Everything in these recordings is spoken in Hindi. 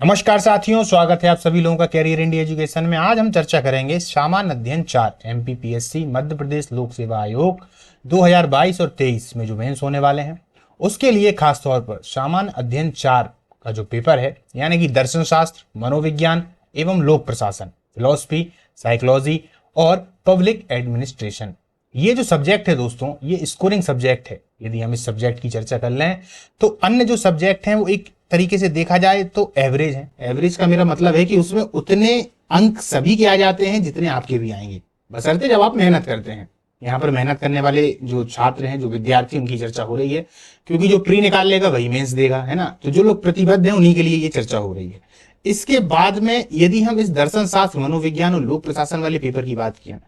नमस्कार साथियों, स्वागत है आप सभी लोगों का कैरियर इंडिया एजुकेशन में। आज हम चर्चा करेंगे सामान्य अध्ययन 4 एमपीपीएससी मध्य प्रदेश लोक सेवा आयोग 2022 और 23 में जो मेंस होने वाले हैं उसके लिए खास तौर पर सामान्य अध्ययन 4 का जो पेपर है, यानी कि दर्शन शास्त्र, मनोविज्ञान एवं लोक प्रशासन, फिलॉसफी, साइकोलॉजी और पब्लिक एडमिनिस्ट्रेशन, ये जो सब्जेक्ट है दोस्तों, ये स्कोरिंग सब्जेक्ट है। यदि हम इस सब्जेक्ट की चर्चा कर लें तो अन्य जो सब्जेक्ट हैं वो एक तरीके से देखा जाए तो एवरेज है। एवरेज का मेरा मतलब है कि उसमें उतने अंक सभी के आ जाते हैं जितने आपके भी आएंगे, बशर्ते जब आप मेहनत करते हैं। यहाँ पर मेहनत करने वाले जो छात्र हैं, जो विद्यार्थी, उनकी चर्चा हो रही है, क्योंकि जो प्री निकाल लेगा वही मेंस देगा, है ना। तो जो लोग प्रतिबद्ध हैं उन्हीं के लिए ये चर्चा हो रही है। इसके बाद में यदि हम इस दर्शन शास्त्र, मनोविज्ञान और लोक प्रशासन वाले पेपर की बात किया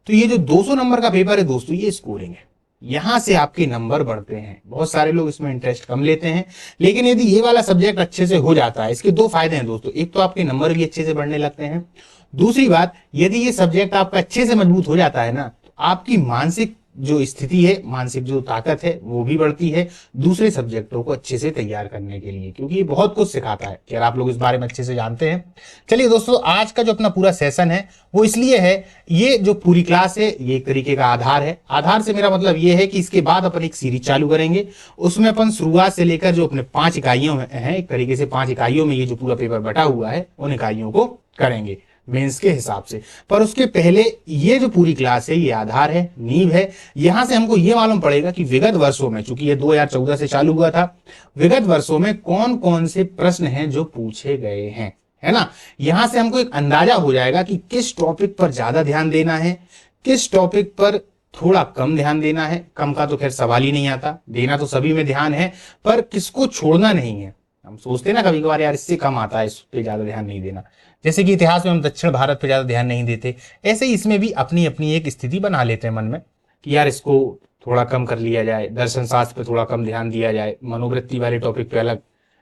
तो ये जो 200 नंबर का पेपर है दोस्तों, ये स्कोरिंग है। यहां से आपके नंबर बढ़ते हैं। बहुत सारे लोग इसमें इंटरेस्ट कम लेते हैं, लेकिन यदि ये वाला सब्जेक्ट अच्छे से हो जाता है, इसके दो फायदे हैं दोस्तों। एक तो आपके नंबर भी अच्छे से बढ़ने लगते हैं। दूसरी बात, यदि ये सब्जेक्ट आपका अच्छे से मजबूत हो जाता है ना, तो आपकी मानसिक जो स्थिति है, मानसिक जो ताकत है, वो भी बढ़ती है दूसरे सब्जेक्टों को अच्छे से तैयार करने के लिए, क्योंकि ये बहुत कुछ सिखाता है। अगर आप लोग इस बारे में अच्छे से जानते हैं। चलिए दोस्तों, आज का जो अपना पूरा सेशन है वो इसलिए है, ये जो पूरी क्लास है ये एक तरीके का आधार है। आधार से मेरा मतलब ये है कि इसके बाद अपन एक सीरीज चालू करेंगे। उसमें अपन शुरुआत से लेकर जो अपने 5 इकाइयों में है, एक तरीके से 5 इकाइयों में ये जो पूरा पेपर बटा हुआ है, उन इकाइयों को करेंगे मेंस के हिसाब से। पर उसके पहले ये जो पूरी क्लास है ये आधार है, नींव है। यहां से हमको ये मालूम पड़ेगा कि विगत वर्षों में, चूंकि ये 2014 से चालू हुआ था, विगत वर्षों में कौन कौन से प्रश्न हैं जो पूछे गए हैं, है ना। यहां से हमको एक अंदाजा हो जाएगा कि किस टॉपिक पर ज्यादा ध्यान देना है, किस टॉपिक पर थोड़ा कम ध्यान देना है। कम का तो खैर सवाल ही नहीं आता, देना तो सभी में ध्यान है, पर किसको छोड़ना नहीं है। हम सोचते हैं ना कभी कभार, यार इससे कम आता है, इस पे ज्यादा ध्यान नहीं देना। जैसे कि इतिहास में हम दक्षिण भारत पे ज्यादा ध्यान नहीं देते, ऐसे ही इसमें भी अपनी अपनी एक स्थिति बना लेते हैं मन में कि यार इसको थोड़ा कम कर लिया जाए, दर्शन शास्त्र पे थोड़ा कम ध्यान दिया जाए, मनोवृत्ति वाले टॉपिक पे अलग,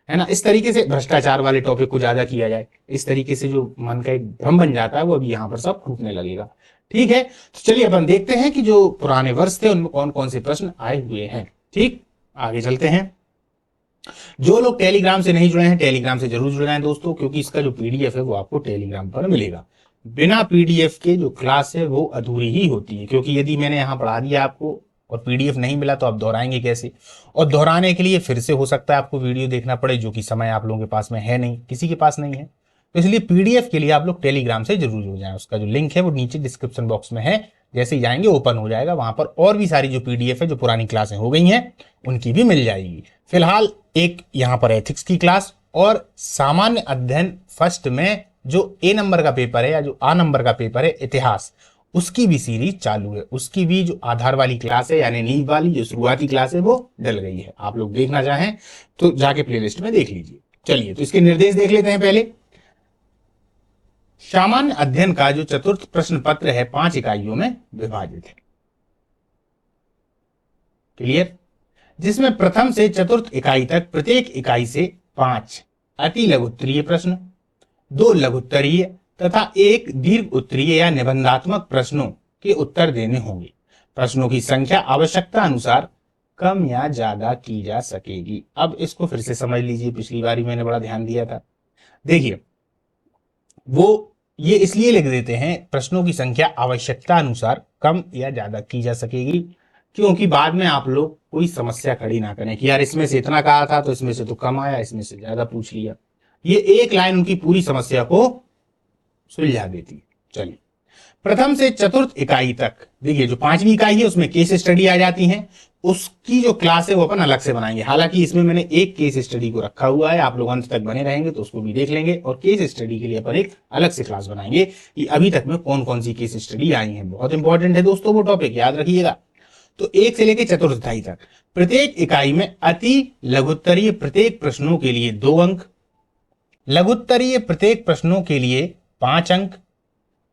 है ना। इस तरीके से भ्रष्टाचार वाले टॉपिक को ज्यादा किया जाए। इस तरीके से जो मन का एक भ्रम बन जाता है, वो अभी यहाँ पर सब टूटने लगेगा। ठीक है, तो चलिए अपन देखते हैं कि जो पुराने वर्ष थे उनमें कौन कौन से प्रश्न आए हुए हैं। ठीक, आगे चलते हैं। जो लोग टेलीग्राम से नहीं जुड़े हैं, टेलीग्राम से जरूर जुड़ जाएं दोस्तों, क्योंकि इसका जो पीडीएफ है वो आपको टेलीग्राम पर मिलेगा। बिना पीडीएफ के जो क्लास है वो अधूरी ही होती है, क्योंकि यदि मैंने यहाँ पढ़ा दिया आपको और पीडीएफ नहीं मिला तो आप दोहराएंगे कैसे। और दोहराने के लिए फिर से हो सकता है आपको वीडियो देखना पड़े, जो कि समय आप लोगों के पास में है नहीं, किसी के पास नहीं है। तो इसलिए पीडीएफ के लिए आप लोग टेलीग्राम से जरूर जुड़ जाएं। उसका जो लिंक है वो नीचे डिस्क्रिप्शन बॉक्स में है। जैसे ही जाएंगे ओपन हो जाएगा, वहां पर और भी सारी जो पीडीएफ है, जो पुरानी क्लासें हो गई हैं, उनकी भी मिल जाएगी। फिलहाल एक यहाँ पर एथिक्स की क्लास और सामान्य अध्ययन फर्स्ट में जो ए नंबर का पेपर है या जो आ नंबर का पेपर है इतिहास, उसकी भी सीरीज चालू है। उसकी भी जो आधार वाली क्लास है, यानी नींव वाली जो शुरुआती क्लास है, वो डल गई है। आप लोग देखना चाहें तो जाके प्लेलिस्ट में देख लीजिए। चलिए, तो इसके निर्देश देख लेते हैं। पहले सामान्य अध्ययन का जो चतुर्थ प्रश्न पत्र है 5 इकाइयों में विभाजित है। क्लियर, जिसमें प्रथम से चतुर्थ इकाई तक प्रत्येक इकाई से 5 अति लघु उत्तरीय प्रश्न, 2 लघु उत्तरीय तथा 1 दीर्घ उत्तरीय या निबंधात्मक प्रश्नों के उत्तर देने होंगे। प्रश्नों की संख्या आवश्यकता अनुसार कम या ज्यादा की जा सकेगी। अब इसको फिर से समझ लीजिए, पिछली बारी मैंने बड़ा ध्यान दिया था। देखिए, वो ये इसलिए लिख देते हैं प्रश्नों की संख्या आवश्यकता अनुसार कम या ज्यादा की जा सकेगी, क्योंकि बाद में आप लोग कोई समस्या खड़ी ना करें कि यार इसमें से इतना कहा था तो इसमें से तो कम आया, इसमें से ज्यादा पूछ लिया। ये एक लाइन उनकी पूरी समस्या को सुलझा देती है। चलिए, प्रथम से चतुर्थ इकाई तक देखिए, जो 5वीं इकाई है उसमें केस स्टडी आ जाती है। उसकी जो क्लास है वो अपन अलग से बनाएंगे। हालांकि इसमें मैंने एक केस स्टडी को रखा हुआ है, आप लोग अंत तक बने रहेंगे तो उसको भी देख लेंगे। और केस स्टडी के लिए अपन एक अलग से क्लास बनाएंगे कि अभी तक में कौन कौन सी केस स्टडी आई है। बहुत इंपॉर्टेंट है दोस्तों वो टॉपिक, याद रखिएगा। तो 1 से लेकर चतुर्थ इकाई तक प्रत्येक इकाई में अति लघुत्तरीय प्रत्येक प्रश्नों के लिए 2 अंक, लघुत्तरीय प्रत्येक प्रश्नों के लिए 5 अंक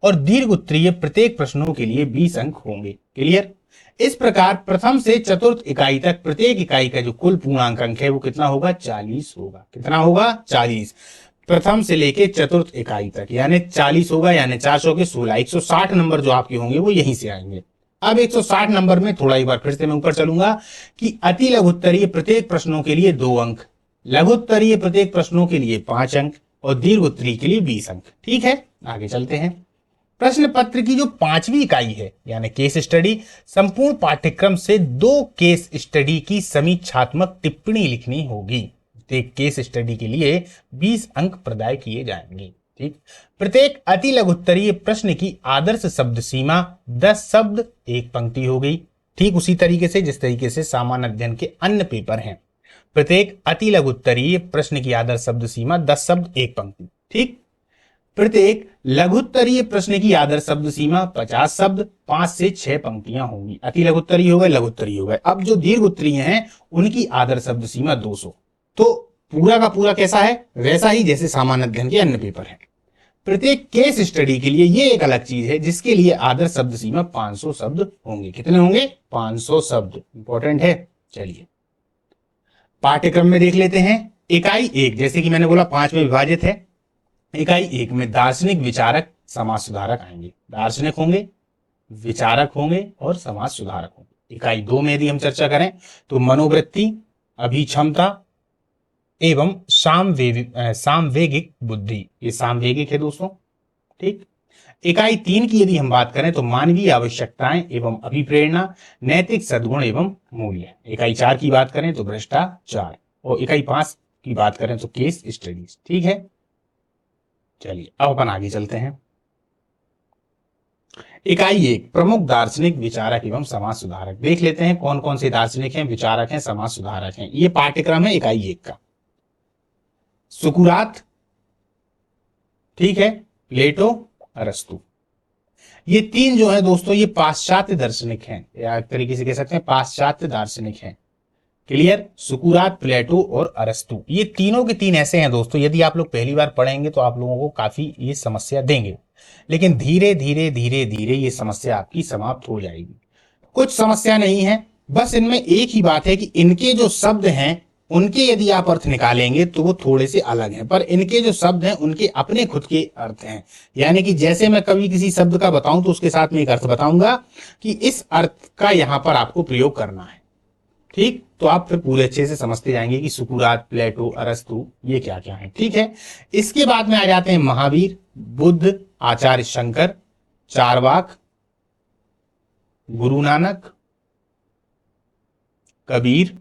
और दीर्घ उत्तरीय प्रत्येक प्रश्नों के लिए 20 अंक होंगे। क्लियर, इस प्रकार प्रथम से चतुर्थ इकाई तक प्रत्येक इकाई का जो कुल पूर्णांक अंक है वो कितना होगा? 40 होगा। कितना होगा? 40। प्रथम से लेके चतुर्थ इकाई तक यानी 40 होगा, यानी 400 के 16, 160 नंबर जो आपके होंगे वो यहीं से आएंगे। अब 160 नंबर में थोड़ा एक बार फिर से मैं ऊपर चलूंगा कि अति लघुत्तरीय प्रत्येक प्रश्नों के लिए 2 अंक, लघुत्तरीय प्रत्येक प्रश्नों के लिए 5 अंक, और दीर्घ उत्तरीय के लिए 20 अंक। ठीक है, आगे चलते हैं। प्रश्न पत्र की जो 5वीं इकाई है यानी केस स्टडी, संपूर्ण पाठ्यक्रम से 2 केस स्टडी की समीक्षात्मक टिप्पणी लिखनी होगी। तो एक केस स्टडी के लिए 20 अंक प्रदाय किए जाएंगे। ठीक, प्रत्येक अति लघुत्तरीय प्रश्न की आदर्श शब्द सीमा 10 शब्द 1 पंक्ति हो गई। ठीक उसी तरीके से जिस तरीके से सामान्य अध्ययन के अन्य पेपर हैं, प्रत्येक अति लघुत्तरीय प्रश्न की आदर्श शब्द सीमा 10 शब्द 1 पंक्ति। ठीक, प्रत्येक लघुत्तरीय प्रश्न की आदर्श शब्द सीमा 50 शब्द 5 से 6 पंक्तियां होंगी। अति लघुत्तरीय हो गए, लघुत्तरीय हो गए। अब जो दीर्घ उत्तरीय हैं उनकी आदर्श शब्द सीमा 200। तो पूरा का पूरा कैसा है, वैसा ही जैसे सामान्य अध्ययन के अन्य पेपर हैं। प्रत्येक केस स्टडी के लिए ये एक अलग चीज है जिसके लिए आदर्श शब्द सीमा 500 शब्द होंगे। कितने होंगे, 500 शब्द। इंपॉर्टेंट है। चलिए पाठ्यक्रम में देख लेते हैं। इकाई 1 जैसे कि मैंने बोला 5 में विभाजित है। इकाई 1 में दार्शनिक, विचारक, समाज सुधारक आएंगे। दार्शनिक होंगे, विचारक होंगे और समाज सुधारक होंगे। इकाई 2 में यदि हम चर्चा करें तो मनोवृत्ति, अभिक्षमता एवं सामवेगिक बुद्धि, ये सामवेगिक है दोस्तों। ठीक, इकाई 3 की यदि हम बात करें तो मानवीय आवश्यकताएं एवं अभिप्रेरणा, नैतिक सद्गुण एवं मूल्य। इकाई 4 की बात करें तो भ्रष्टाचार, और इकाई 5 की बात करें तो केस स्टडीज। ठीक है, चलिए अब अपन आगे चलते हैं। इकाई 1 प्रमुख दार्शनिक, विचारक एवं समाज सुधारक। देख लेते हैं कौन कौन से दार्शनिक हैं, विचारक हैं, समाज सुधारक हैं। ये पाठ्यक्रम है इकाई 1 का। सुकुरात, ठीक है, प्लेटो, अरस्तु, ये 3 जो है दोस्तों ये पाश्चात्य दार्शनिक हैं, या एक तरीके से कह सकते हैं पाश्चात्य दार्शनिक हैं। क्लियर, सुकुरात, प्लेटो और अरस्तु, ये तीनों के 3 ऐसे हैं दोस्तों, यदि आप लोग पहली बार पढ़ेंगे तो आप लोगों को काफी ये समस्या देंगे, लेकिन धीरे धीरे धीरे धीरे ये समस्या आपकी समाप्त हो जाएगी। कुछ समस्या नहीं है, बस इनमें एक ही बात है कि इनके जो शब्द हैं उनके यदि आप अर्थ निकालेंगे तो वो थोड़े से अलग हैं, पर इनके जो शब्द हैं उनके अपने खुद के अर्थ हैं। यानी कि जैसे मैं कभी किसी शब्द का बताऊं तो उसके साथ में एक अर्थ बताऊंगा कि इस अर्थ का यहां पर आपको प्रयोग करना है। ठीक, तो आप फिर पूरे अच्छे से समझते जाएंगे कि सुकुरात, प्लेटो, अरस्तु ये क्या क्या है। ठीक है, इसके बाद में आ जाते हैं महावीर, बुद्ध, आचार्य शंकर, चारवाक, गुरु नानक, कबीर,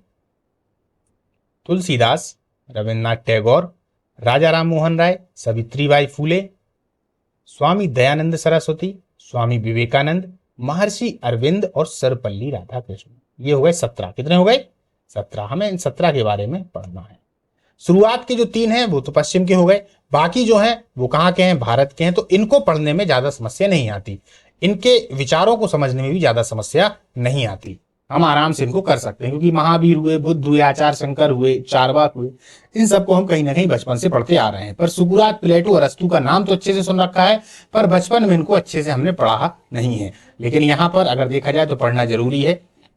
तुलसीदास, रविन्द्रनाथ टैगोर, राजा राम मोहन राय, सावित्रीबाई फूले, स्वामी दयानंद सरस्वती, स्वामी विवेकानंद, महर्षि अरविंद और सर्वपल्ली राधाकृष्ण। ये हो गए 17। कितने हो गए, 17। हमें इन 17 के बारे में पढ़ना है। शुरुआत के जो 3 हैं वो तो पश्चिम के हो गए, बाकी जो हैं वो कहाँ के हैं, भारत के हैं। तो इनको पढ़ने में ज्यादा समस्या नहीं आती, इनके विचारों को समझने में भी ज्यादा समस्या नहीं आती, हम आराम से इनको कर सकते हैं, क्योंकि महावीर हुए, बुद्ध हुए, आचार्य शंकर हुए, चारवाक हुए, इन सबको हम कहीं ना कहीं बचपन से पढ़ते आ रहे हैं। पर सुकुरात, प्लेटो, अरस्तु का नाम तो अच्छे से सुन रखा है, पर बचपन में इनको अच्छे से हमने पढ़ा नहीं है। लेकिन यहाँ पर अगर देखा जाए तो पढ़ना जरूरी है,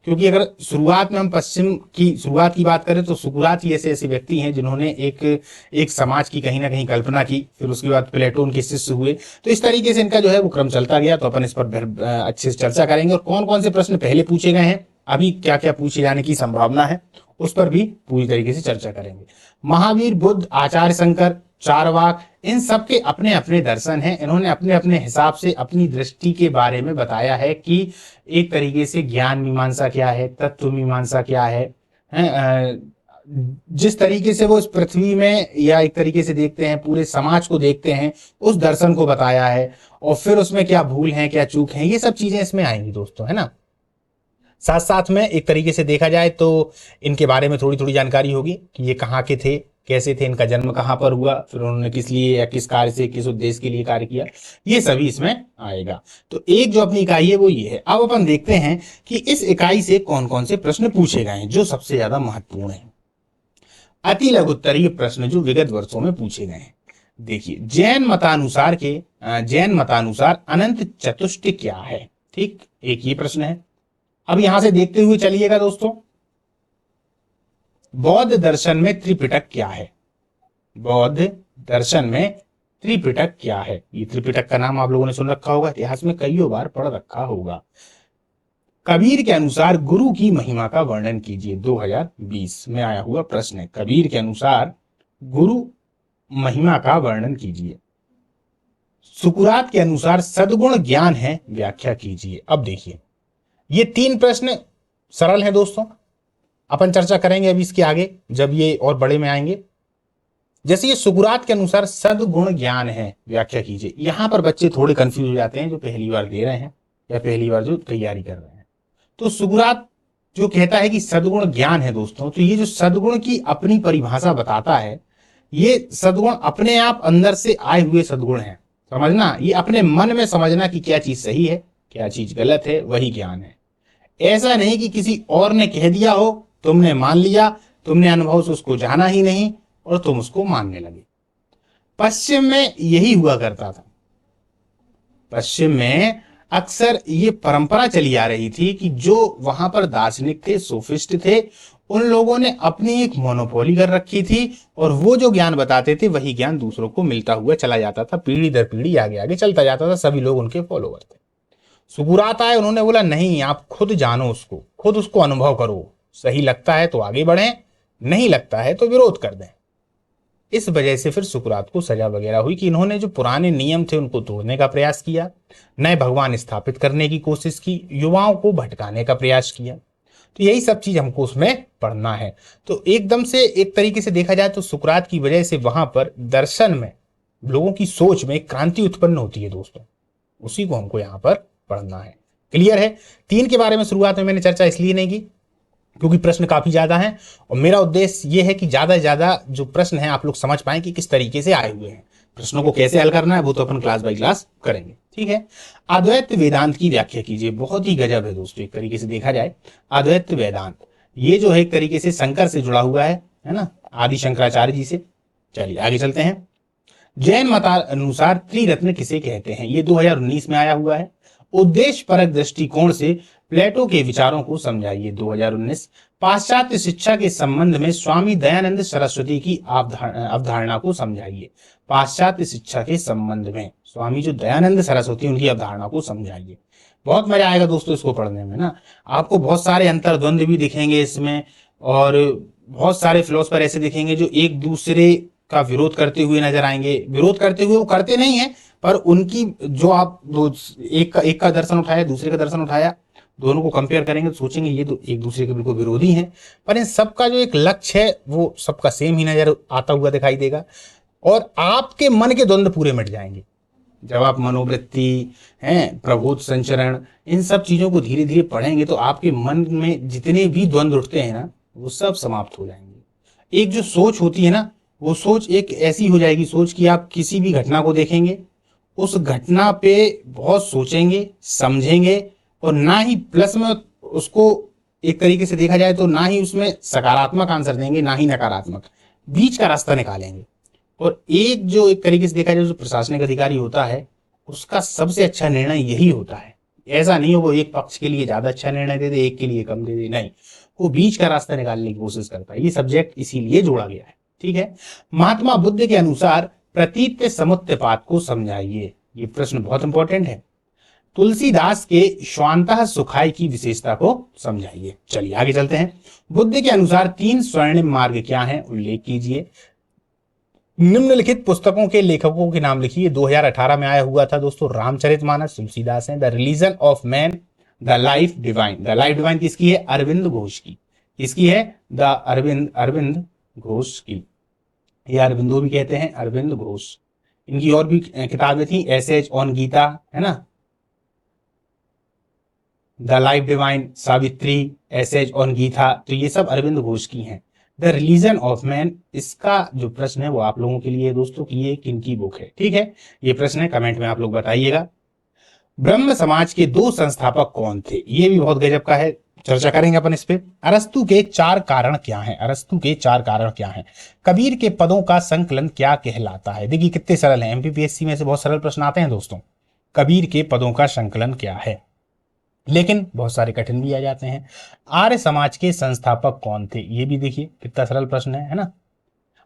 क्योंकि अगर शुरुआत में हम पश्चिम की शुरुआत की बात करें तो सुकुरात ही ऐसे ऐसे व्यक्ति हैं जिन्होंने एक समाज की कहीं ना कहीं कल्पना की, फिर उसके बाद प्लेटो उनके शिष्य हुए। तो इस तरीके से इनका जो है वो क्रम चलता गया। तो अपन इस पर अच्छे से चर्चा करेंगे, और कौन कौन से प्रश्न पहले पूछे गए हैं, अभी क्या क्या पूछे जाने की संभावना है, उस पर भी पूरी तरीके से चर्चा करेंगे। महावीर, बुद्ध, आचार्य शंकर, चारवाक, इन सब के अपने अपने दर्शन हैं। इन्होंने अपने अपने हिसाब से अपनी दृष्टि के बारे में बताया है कि एक तरीके से ज्ञान मीमांसा क्या है, तत्व मीमांसा क्या है, जिस तरीके से वो इस पृथ्वी में या एक तरीके से देखते हैं, पूरे समाज को देखते हैं, उस दर्शन को बताया है। और फिर उसमें क्या भूल है, क्या चूक है, ये सब चीजें इसमें आएंगी दोस्तों, है ना। साथ साथ में एक तरीके से देखा जाए तो इनके बारे में थोड़ी थोड़ी जानकारी होगी कि ये कहाँ के थे, कैसे थे, इनका जन्म कहाँ पर हुआ, फिर उन्होंने किस लिए या किस कार्य से, किस उद्देश्य के लिए कार्य किया, ये सभी इसमें आएगा। तो एक जो अपनी इकाई है वो ये है। अब अपन देखते हैं कि इस इकाई से कौन कौन से प्रश्न पूछे गए हैं जो सबसे ज्यादा महत्वपूर्ण है। अति लघुत्तरीय प्रश्न जो विगत वर्षों में पूछे गए हैं। देखिए, जैन मतानुसार अनंत चतुष्टय क्या है। ठीक, एक ये प्रश्न है। अब यहां से देखते हुए चलिएगा दोस्तों, बौद्ध दर्शन में त्रिपिटक क्या है। बौद्ध दर्शन में त्रिपिटक क्या है। ये त्रिपिटक का नाम आप लोगों ने सुन रखा होगा, इतिहास में कई बार पढ़ रखा होगा। कबीर के अनुसार गुरु की महिमा का वर्णन कीजिए। 2020 में आया हुआ प्रश्न है। कबीर के अनुसार गुरु महिमा का वर्णन कीजिए। सुकरात के अनुसार सद्गुण ज्ञान है, व्याख्या कीजिए। अब देखिए, ये 3 प्रश्न सरल हैं दोस्तों, अपन चर्चा करेंगे अभी इसके आगे जब ये और बड़े में आएंगे। जैसे ये सुकरात के अनुसार सद्गुण ज्ञान है, व्याख्या कीजिए। यहां पर बच्चे थोड़े कंफ्यूज हो जाते हैं जो पहली बार दे रहे हैं या पहली बार जो तैयारी कर रहे हैं। तो सुकरात जो कहता है कि सद्गुण ज्ञान है दोस्तों, तो ये जो सद्गुण की अपनी परिभाषा बताता है, ये सद्गुण अपने आप अंदर से आए हुए सद्गुण है। समझना, ये अपने मन में समझना कि क्या चीज सही है क्या चीज गलत है, वही ज्ञान है। ऐसा नहीं कि किसी और ने कह दिया हो, तुमने मान लिया, तुमने अनुभव से उसको जाना ही नहीं और तुम उसको मानने लगे। पश्चिम में यही हुआ करता था। पश्चिम में अक्सर ये परंपरा चली आ रही थी कि जो वहां पर दार्शनिक थे, सोफिस्ट थे, उन लोगों ने अपनी एक मोनोपोली कर रखी थी और वो जो ज्ञान बताते थे वही ज्ञान दूसरों को मिलता हुआ चला जाता था, पीढ़ी दर पीढ़ी आगे आगे चलता जाता था, सभी लोग उनके फॉलोवर थे। सुकरात आए, उन्होंने बोला नहीं, आप खुद जानो उसको, खुद उसको अनुभव करो, सही लगता है तो आगे बढ़ें, नहीं लगता है तो विरोध कर दें। इस वजह से फिर सुकरात को सजा वगैरह हुई कि इन्होंने जो पुराने नियम थे उनको तोड़ने का प्रयास किया, नए भगवान स्थापित करने की कोशिश की, युवाओं को भटकाने का प्रयास किया। तो यही सब चीज हमको उसमें पढ़ना है। तो एकदम से एक तरीके से देखा जाए तो सुकरात की वजह से वहां पर दर्शन में, लोगों की सोच में एक क्रांति उत्पन्न होती है दोस्तों, उसी को हमको यहाँ पर पढ़ना है। क्लियर है? 3 के बारे में शुरुआत में मैंने चर्चा इसलिए नहीं की क्योंकि प्रश्न काफी ज्यादा हैं और मेरा उद्देश्य यह है कि ज्यादा से ज्यादा जो प्रश्न हैं आप लोग समझ पाएं कि किस तरीके से आए हुए हैं। प्रश्नों को कैसे हल करना है वो तो अपन क्लास बाय क्लास करेंगे, ठीक है। अद्वैत वेदांत की व्याख्या कीजिए। बहुत ही गजब है दोस्तों, एक तरीके से देखा जाए अद्वैत वेदांत, ये जो है एक तरीके से शंकर से जुड़ा हुआ है ना, आदि शंकराचार्य जी से। चलिए आगे चलते हैं। जैन मतानुसार त्रिरत्न किसे कहते हैं? ये 2019 में आया हुआ है। उद्देश्य परक दृष्टिकोण से प्लेटो के विचारों को समझाइए। 2019। पाश्चात्य शिक्षा के संबंध में स्वामी दयानंद सरस्वती की अवधारणा को समझाइए। पाश्चात्य शिक्षा के संबंध में स्वामी जो दयानंद सरस्वती, उनकी अवधारणा को समझाइए। बहुत मजा आएगा दोस्तों इसको पढ़ने में ना, आपको बहुत सारे अंतर्द्वंद भी दिखेंगे इसमें और बहुत सारे फिलोसफर ऐसे दिखेंगे जो एक दूसरे का विरोध करते हुए नजर आएंगे। विरोध करते हुए वो करते नहीं है, पर उनकी जो आप एक का दर्शन उठाया, दूसरे का दर्शन उठाया, दोनों को कंपेयर करेंगे तो सोचेंगे ये तो एक दूसरे के बिल्कुल विरोधी हैं, पर इन सबका जो एक लक्ष्य है वो सबका सेम ही नजर आता हुआ दिखाई देगा और आपके मन के द्वंद्व पूरे मिट जाएंगे जब आप मनोवृत्ति हैं, प्रबोध संचरण, इन सब चीजों को धीरे धीरे पढ़ेंगे तो आपके मन में जितने भी द्वंद्व उठते हैं ना वो सब समाप्त हो जाएंगे। एक जो सोच होती है ना, वो सोच एक ऐसी हो जाएगी सोच कि आप किसी भी घटना को देखेंगे, उस घटना पे बहुत सोचेंगे, समझेंगे और ना ही प्लस में उसको एक तरीके से देखा जाए तो ना ही उसमें सकारात्मक आंसर देंगे ना ही नकारात्मक, बीच का रास्ता निकालेंगे। और एक जो एक तरीके से देखा जाए जो प्रशासनिक अधिकारी होता है उसका सबसे अच्छा निर्णय यही होता है। ऐसा नहीं हो वो एक पक्ष के लिए ज्यादा अच्छा निर्णय दे दे, एक के लिए कम दे दे, नहीं, वो बीच का रास्ता निकालने की कोशिश करता है। ये सब्जेक्ट इसीलिए जोड़ा गया है, ठीक है। महात्मा बुद्ध के अनुसार प्रतीत्य समुत्पाद को समझाइए। ये प्रश्न बहुत इंपॉर्टेंट है। तुलसीदास के श्वांतः सुखाय की विशेषता को समझाइए। चलिए आगे चलते हैं। बुद्ध के अनुसार 3 स्वर्णिम मार्ग क्या हैं? उल्लेख कीजिए। निम्नलिखित पुस्तकों के लेखकों के नाम लिखिए। 2018 में आया हुआ था दोस्तों, रामचरितमानस तुलसीदास है। The religion of man, the life divine. The life divine किसकी है? अरविंद घोष की। किसकी है? द अरविंद घोष की। ये अरविंदो भी कहते हैं, अरविंद घोष। इनकी और भी किताबें थी, एसेज ऑन गीता, है ना, the life divine, Savitri, essays on Gita, तो ये सब अरविंद घोष की हैं। द रिलीजन ऑफ मैन, इसका जो प्रश्न है वो आप लोगों के लिए दोस्तों कि ये किनकी बुक है, ठीक है। ये प्रश्न है, कमेंट में आप लोग बताइएगा। ब्रह्म समाज के 2 संस्थापक कौन थे? ये भी बहुत गजब का है, चर्चा करेंगे अपन इस पे। अरस्तु के 4 कारण क्या हैं? अरस्तु के 4 कारण क्या हैं? कबीर के पदों का संकलन क्या कहलाता है? देखिए कितने सरल हैं, एमपीपीएससी में से बहुत सरल प्रश्न आते हैं दोस्तों। कबीर के पदों का संकलन क्या है, लेकिन बहुत सारे कठिन भी आ जाते हैं। आर्य समाज के संस्थापक कौन थे? ये भी देखिए कितना सरल प्रश्न है ना।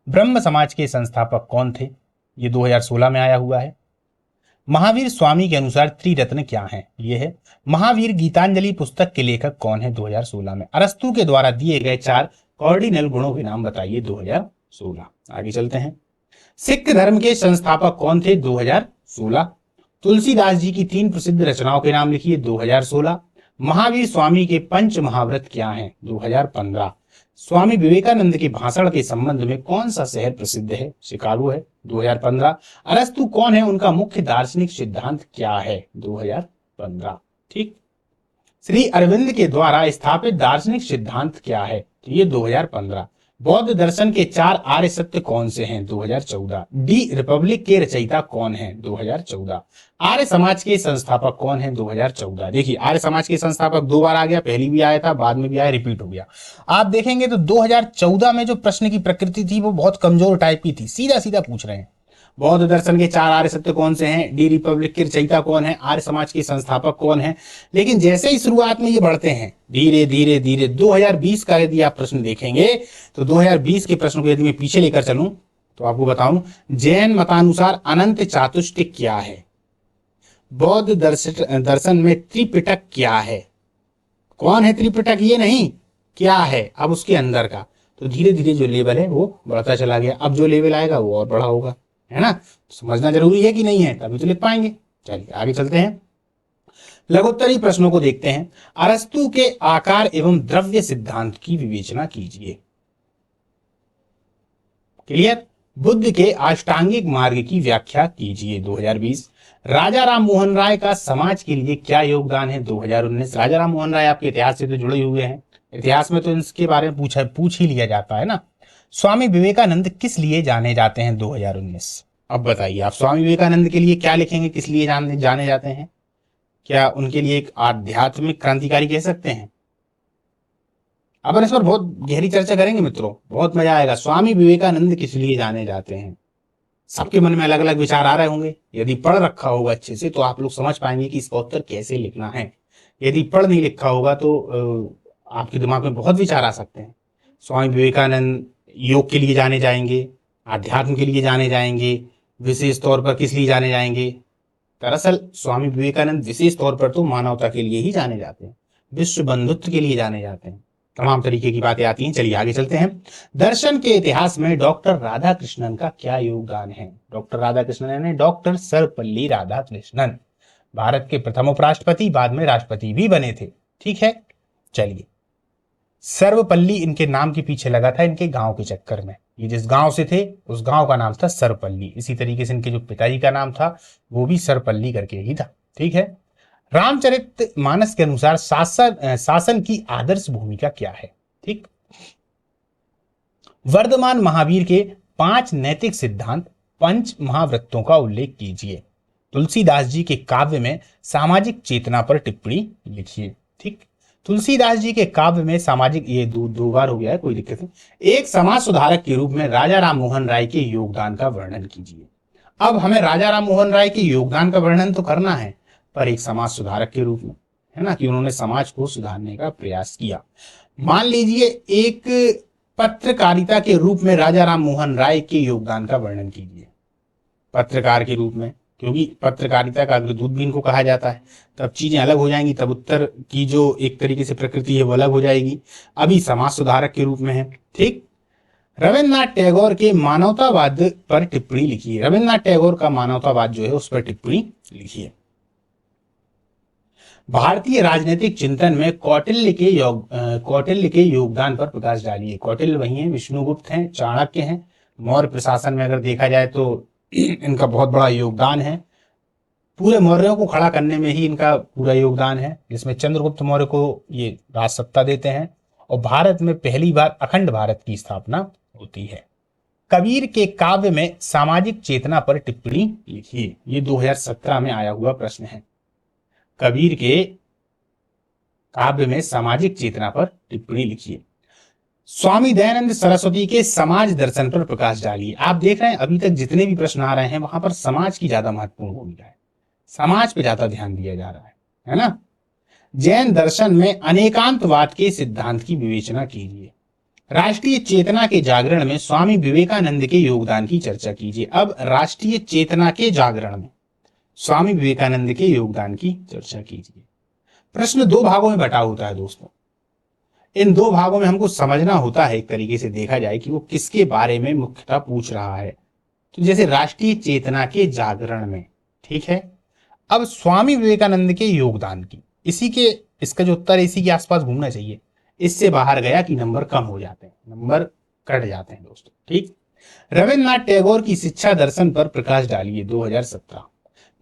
ब्रह्म समाज के संस्थापक कौन थे? ये 2016 में आया हुआ है। महावीर स्वामी के अनुसार त्रिरत्न क्या हैं? ये है। महावीर गीतांजलि पुस्तक के लेखक कौन है? 2016 में। अरस्तु के द्वारा दिए गए 4 कार्डिनल गुणों के नाम बताइए। 2016। आगे चलते हैं। सिख धर्म के संस्थापक कौन थे? 2016। तुलसीदास जी की 3 प्रसिद्ध रचनाओं के नाम लिखिए। 2016। महावीर स्वामी के पंच महाव्रत क्या हैं? 2015। स्वामी विवेकानंद के भाषण के संबंध में कौन सा शहर प्रसिद्ध है? शिकागो है। 2015। अरस्तु कौन है? उनका मुख्य दार्शनिक सिद्धांत क्या है? 2015। ठीक। श्री अरविंद के द्वारा स्थापित दार्शनिक सिद्धांत क्या है? तो ये 2015। बौद्ध दर्शन के 4 आर्य सत्य कौन से हैं? 2014। डी रिपब्लिक के रचयिता कौन है? 2014। आर्य समाज के संस्थापक कौन है? 2014। देखिए आर्य समाज के संस्थापक 2 बार आ गया, पहली भी आया था, बाद में भी आया, रिपीट हो गया। आप देखेंगे तो 2014 में जो प्रश्न की प्रकृति थी वो बहुत कमजोर टाइप की थी, सीधा सीधा पूछ रहे हैं। बौद्ध दर्शन के 4 आर्य सत्य कौन से हैं? डी रिपब्लिक के रचयिता कौन है? आर्य समाज के संस्थापक कौन है? लेकिन जैसे ही शुरुआत में ये बढ़ते हैं धीरे धीरे धीरे, 2020 का यदि आप प्रश्न देखेंगे तो 2020 के प्रश्न को यदि मैं पीछे लेकर चलूं तो आपको बताऊं, जैन मतानुसार अनंत चातुष्ट क्या है? बौद्ध दर्शन में त्रिपिटक क्या है? कौन है त्रिपिटक? ये नहीं, क्या है अब उसके अंदर का। तो धीरे धीरे जो लेवल है वो बढ़ता चला गया। अब जो लेवल आएगा वो और बड़ा होगा, है ना? समझना जरूरी है कि नहीं है, तभी तो लिख पाएंगे। चलिए आगे चलते हैं, लघुत्तरी प्रश्नों को देखते हैं। अरस्तु के आकार एवं द्रव्य सिद्धांत की विवेचना कीजिए। क्लियर? बुद्ध के अष्टांगिक मार्ग की व्याख्या कीजिए। 2020। राजा राम मोहन राय का समाज के लिए क्या योगदान है? 2019। राजा राम मोहन राय आपके इतिहास से तो जुड़े हुए हैं, इतिहास में तो इसके बारे में पूछ ही लिया जाता है ना। स्वामी विवेकानंद किस लिए जाने जाते हैं? 2019। अब बताइए आप स्वामी विवेकानंद के लिए क्या लिखेंगे, किस लिए जाने जाते हैं? क्या उनके लिए एक आध्यात्मिक क्रांतिकारी कह सकते हैं? अपन इस पर बहुत गहरी चर्चा करेंगे मित्रों, बहुत मजा आएगा। स्वामी विवेकानंद किस लिए जाने जाते हैं? सबके मन में अलग अलग विचार आ रहे होंगे। यदि पढ़ रखा होगा अच्छे से तो आप लोग समझ पाएंगे कि इसका उत्तर कैसे लिखना है। यदि पढ़ नहीं लिखा होगा तो आपके दिमाग में बहुत विचार आ सकते हैं। स्वामी विवेकानंद योग के लिए जाने जाएंगे, आध्यात्म के लिए जाने जाएंगे, विशेष तौर पर किस लिए जाने जाएंगे? दरअसल स्वामी विवेकानंद विशेष तौर पर तो मानवता के लिए ही जाने जाते हैं, विश्व बंधुत्व के लिए जाने जाते हैं, तमाम तरीके की बातें आती हैं। चलिए आगे चलते हैं। दर्शन के इतिहास में डॉक्टर राधाकृष्णन का क्या योगदान है? डॉक्टर राधाकृष्णन यानी डॉक्टर सर्वपल्ली राधाकृष्णन, भारत के प्रथम उपराष्ट्रपति, बाद में राष्ट्रपति भी बने थे। ठीक है, चलिए। सर्वपल्ली इनके नाम के पीछे लगा था इनके गांव के चक्कर में। ये जिस गांव से थे उस गांव का नाम था सर्वपल्ली। इसी तरीके से इनके जो पिताजी का नाम था वो भी सर्वपल्ली करके ही था। ठीक है। रामचरितमानस के अनुसार शासन की आदर्श भूमिका क्या है? ठीक। वर्धमान महावीर के 5 नैतिक सिद्धांत पंच महाव्रतों का उल्लेख कीजिए। तुलसीदास जी के काव्य में सामाजिक चेतना पर टिप्पणी लिखिए। ठीक। तुलसीदास जी के काव्य में सामाजिक, ये दो बार हो गया है, कोई दिक्कत नहीं। एक समाज सुधारक के रूप में राजा राम मोहन राय के योगदान का वर्णन कीजिए। अब हमें राजा राम मोहन राय के योगदान का वर्णन तो करना है, पर एक समाज सुधारक के रूप में, है ना, कि उन्होंने समाज को सुधारने का प्रयास किया। मान लीजिए एक पत्रकारिता के रूप में राजा राम मोहन राय के योगदान का वर्णन कीजिए। पत्रकार के रूप में, क्योंकि पत्रकारिता का अग्रदूत भी इनको कहा जाता है, तब चीजें अलग हो जाएंगी, तब उत्तर की जो एक तरीके से प्रकृति है वो अलग हो जाएगी। अभी समाज सुधारक के रूप में है। ठीक। रविन्द्रनाथ टैगोर के मानवतावाद पर टिप्पणी लिखिए। रविन्द्रनाथ टैगोर का मानवतावाद जो है उस पर टिप्पणी लिखिए। भारतीय राजनीतिक चिंतन में कौटिल्य के योगदान पर प्रकाश डालिए। कौटिल्य वही हैं, विष्णुगुप्त हैं, चाणक्य हैं। मौर्य प्रशासन में अगर देखा जाए तो इनका बहुत बड़ा योगदान है। पूरे मौर्यों को खड़ा करने में ही इनका पूरा योगदान है, जिसमें चंद्रगुप्त मौर्य को ये राज सत्ता देते हैं और भारत में पहली बार अखंड भारत की स्थापना होती है। कबीर के काव्य में सामाजिक चेतना पर टिप्पणी लिखिए। ये 2017 में आया हुआ प्रश्न है। कबीर के काव्य में सामाजिक चेतना पर टिप्पणी लिखिए। स्वामी दयानंद सरस्वती के समाज दर्शन पर प्रकाश डालिए। आप देख रहे हैं अभी तक जितने भी प्रश्न आ रहे हैं वहां पर समाज की ज्यादा महत्वपूर्ण भूमिका है, समाज पे ज्यादा ध्यान दिया जा रहा है ना। जैन दर्शन में अनेकांतवाद के सिद्धांत की विवेचना कीजिए। राष्ट्रीय चेतना के जागरण में स्वामी विवेकानंद के योगदान की चर्चा कीजिए। अब राष्ट्रीय चेतना के जागरण में स्वामी विवेकानंद के योगदान की चर्चा कीजिए। प्रश्न 2 भागों में बटा होता है दोस्तों। इन 2 भागों में हमको समझना होता है, एक तरीके से देखा जाए कि वो किसके बारे में मुख्यतः पूछ रहा है। तो जैसे राष्ट्रीय चेतना के जागरण में, ठीक है। अब स्वामी विवेकानंद के योगदान की, इसी के, इसका जो उत्तर है इसी के आसपास घूमना चाहिए। इससे बाहर गया कि नंबर कम हो जाते हैं, नंबर कट जाते हैं दोस्तों, ठीक। रविन्द्रनाथ टैगोर की शिक्षा दर्शन पर प्रकाश डालिए 2017।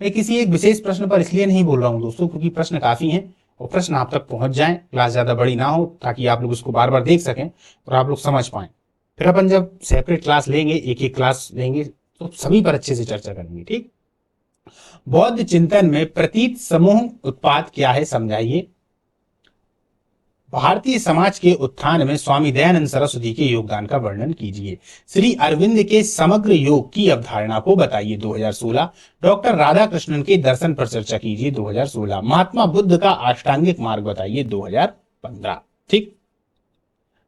मैं किसी एक विशेष प्रश्न पर इसलिए नहीं बोल रहा हूं दोस्तों, क्योंकि प्रश्न काफी हैं और प्रश्न आप तक पहुंच जाएं, क्लास ज्यादा बड़ी ना हो, ताकि आप लोग उसको बार बार देख सकें और आप लोग समझ पाएं। फिर अपन जब सेपरेट क्लास लेंगे, एक एक क्लास लेंगे, तो सभी पर अच्छे से चर्चा करेंगे, ठीक। बौद्ध चिंतन में प्रतीत समूह उत्पाद क्या है, समझाइए। भारतीय समाज के उत्थान में स्वामी दयानंद सरस्वती के योगदान का वर्णन कीजिए। श्री अरविंद के समग्र योग की अवधारणा को बताइए 2016। डॉक्टर राधाकृष्णन के दर्शन पर चर्चा कीजिए 2016। महात्मा बुद्ध का अष्टांगिक मार्ग बताइए 2015, ठीक।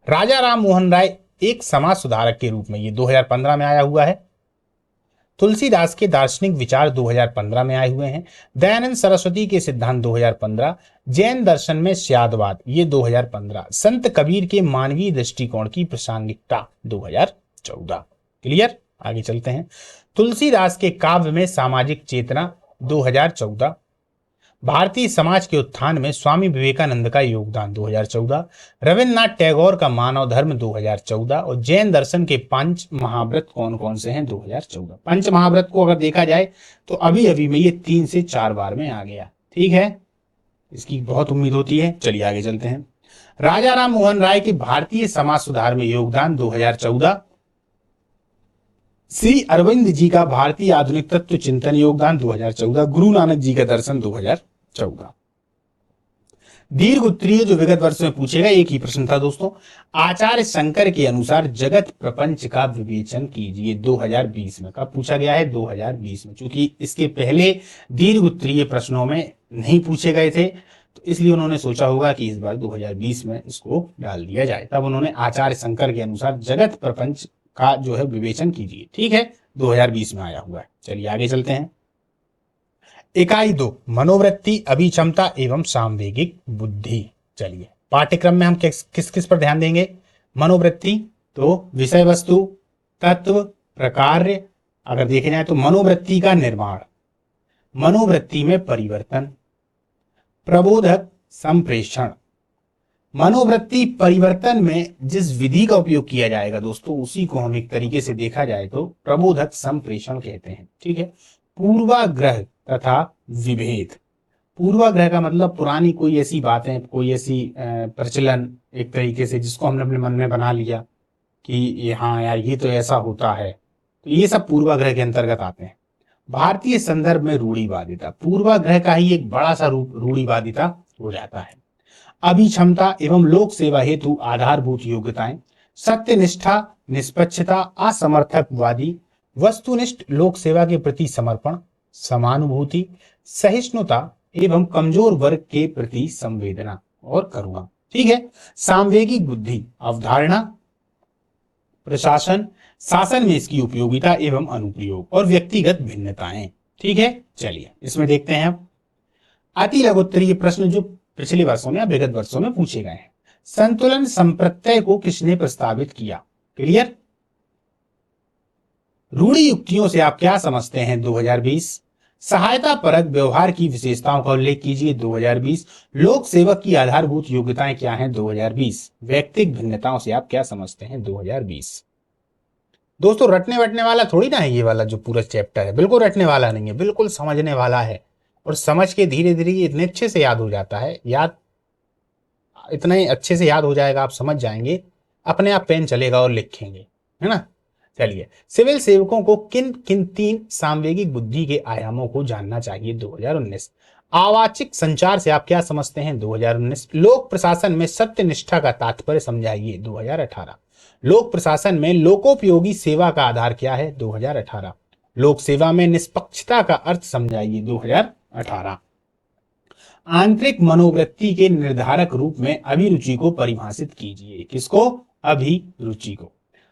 राजा राम मोहन राय एक समाज सुधारक के रूप में, ये 2015 में आया हुआ है। तुलसीदास के दार्शनिक विचार 2015 में आए हुए हैं। दयानंद सरस्वती के सिद्धांत 2015। जैन दर्शन में स्यादवाद, ये 2015। संत कबीर के मानवीय दृष्टिकोण की प्रासंगिकता 2014। क्लियर, आगे चलते हैं। तुलसीदास के काव्य में सामाजिक चेतना 2014। भारतीय समाज के उत्थान में स्वामी विवेकानंद का योगदान 2014। रविन्द्रनाथ टैगोर का मानव धर्म 2014। और जैन दर्शन के पंच महाव्रत कौन कौन से हैं 2014। पंच महाव्रत को अगर देखा जाए तो अभी अभी में ये 3 से 4 बार में आ गया, ठीक है। इसकी बहुत उम्मीद होती है। चलिए आगे चलते हैं। राजा राम मोहन राय के भारतीय समाज सुधार में योगदान 2014। श्री अरविंद जी का भारतीय आधुनिक तत्व चिंतन योगदान 2014। गुरु नानक जी का दर्शन 2014। दीर्घ उत्तरीय जो विगत वर्ष में पूछेगा, एक ही प्रश्न था दोस्तों। आचार्य शंकर के अनुसार जगत प्रपंच का विवेचन कीजिए 2020 में। कब पूछा गया है? 2020 में। चूंकि इसके पहले दीर्घ उत्तरीय प्रश्नों में नहीं पूछे गए थे, तो इसलिए उन्होंने सोचा होगा कि इस बार 2020 में इसको डाल दिया जाए। तब उन्होंने आचार्य शंकर के अनुसार जगत प्रपंच का जो है विवेचन कीजिए, ठीक है, 2020 में आया हुआ है। चलिए आगे चलते हैं। इकाई 2, मनोवृत्ति, अभिक्षमता एवं सामवेगिक बुद्धि। चलिए पाठ्यक्रम में हम किस किस पर ध्यान देंगे? मनोवृत्ति तो विषय वस्तु, तत्व, प्रकार्य। अगर देखे जाए तो मनोवृत्ति का निर्माण, मनोवृत्ति में परिवर्तन, प्रबोधक, संप्रेषण। मनोवृत्ति परिवर्तन में जिस विधि का उपयोग किया जाएगा दोस्तों, उसी को हम एक तरीके से देखा जाए तो प्रबोधक संप्रेषण कहते हैं, ठीक है। पूर्वाग्रह तथा विभेद। पूर्वाग्रह का मतलब पुरानी कोई ऐसी बातें, कोई ऐसी प्रचलन एक तरीके से जिसको हमने अपने मन में बना लिया कि हाँ यार ये तो ऐसा होता है, तो ये सब पूर्वाग्रह के अंतर्गत आते हैं। भारतीय संदर्भ में रूढ़िवादिता, पूर्वाग्रह का ही एक बड़ा सा रूप रूढ़िवादिता हो जाता है। अभिक्षमता एवं लोक सेवा हेतु आधारभूत योग्यताएं, सत्यनिष्ठा, निष्पक्षता, असमर्थकवादी, वस्तुनिष्ठ लोक सेवा के प्रति समर्पण, समानुभूति, सहिष्णुता एवं कमजोर वर्ग के प्रति संवेदना और करुणा, ठीक है। सामवेगिक बुद्धि, अवधारणा, प्रशासन, शासन में इसकी उपयोगिता एवं अनुप्रयोग और व्यक्तिगत भिन्नताएं, ठीक है। चलिए इसमें देखते हैं अब अति लघुत्तरीय प्रश्न जो पिछले वर्षों में या विगत वर्षों में पूछे गए हैं। संतुलन संप्रत्यय को किसने प्रस्तावित किया? क्लियर। रूढ़ि युक्तियों से आप क्या समझते हैं 2020। सहायता परक व्यवहार की विशेषताओं का उल्लेख कीजिए 2020। लोक सेवक की आधारभूत योग्यताएं क्या हैं 2020। व्यक्तिगत भिन्नताओं से आप क्या समझते हैं 2020। दोस्तों रटने वटने वाला थोड़ी ना है ये वाला जो पूरा चैप्टर है, बिल्कुल रटने वाला नहीं है, बिल्कुल समझने वाला है। और समझ के धीरे धीरे इतने अच्छे से याद हो जाता है, याद इतने अच्छे से याद हो जाएगा, आप समझ जाएंगे, अपने आप पेन चलेगा और लिखेंगे, है ना। चलिए, सिविल सेवकों को किन किन 3 सामवेगिक बुद्धि के आयामों को जानना चाहिए 2019। आवाचिक संचार से आप क्या समझते हैं 2019। लोक प्रशासन में सत्यनिष्ठा का तात्पर्य समझाइए 2018। लोक प्रशासन में लोकोपयोगी सेवा का आधार क्या है 2018। लोक सेवा में निष्पक्षता का अर्थ समझाइए 2018। आंतरिक मनोवृत्ति के निर्धारक रूप में अभिरुचि को परिभाषित कीजिए। किसको? अभिरुचि को।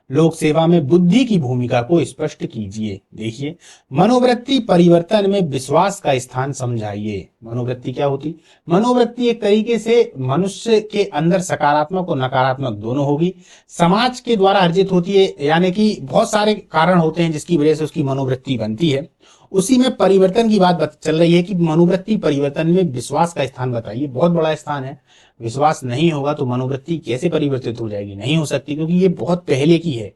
लोक सेवा में बुद्धि की भूमिका को स्पष्ट कीजिए। देखिए, मनोवृत्ति परिवर्तन में विश्वास का स्थान समझाइए। मनोवृत्ति क्या होती? मनोवृत्ति एक तरीके से मनुष्य के अंदर सकारात्मक और नकारात्मक दोनों होगी, समाज के द्वारा अर्जित होती है, यानी कि बहुत सारे कारण होते हैं जिसकी वजह से उसकी मनोवृत्ति बनती है। उसी में परिवर्तन की बात चल रही है कि मनोवृत्ति परिवर्तन में विश्वास का स्थान बताइए। बहुत बड़ा स्थान है। विश्वास नहीं होगा तो मनोवृत्ति कैसे परिवर्तित हो जाएगी? नहीं हो सकती, क्योंकि ये बहुत पहले की है।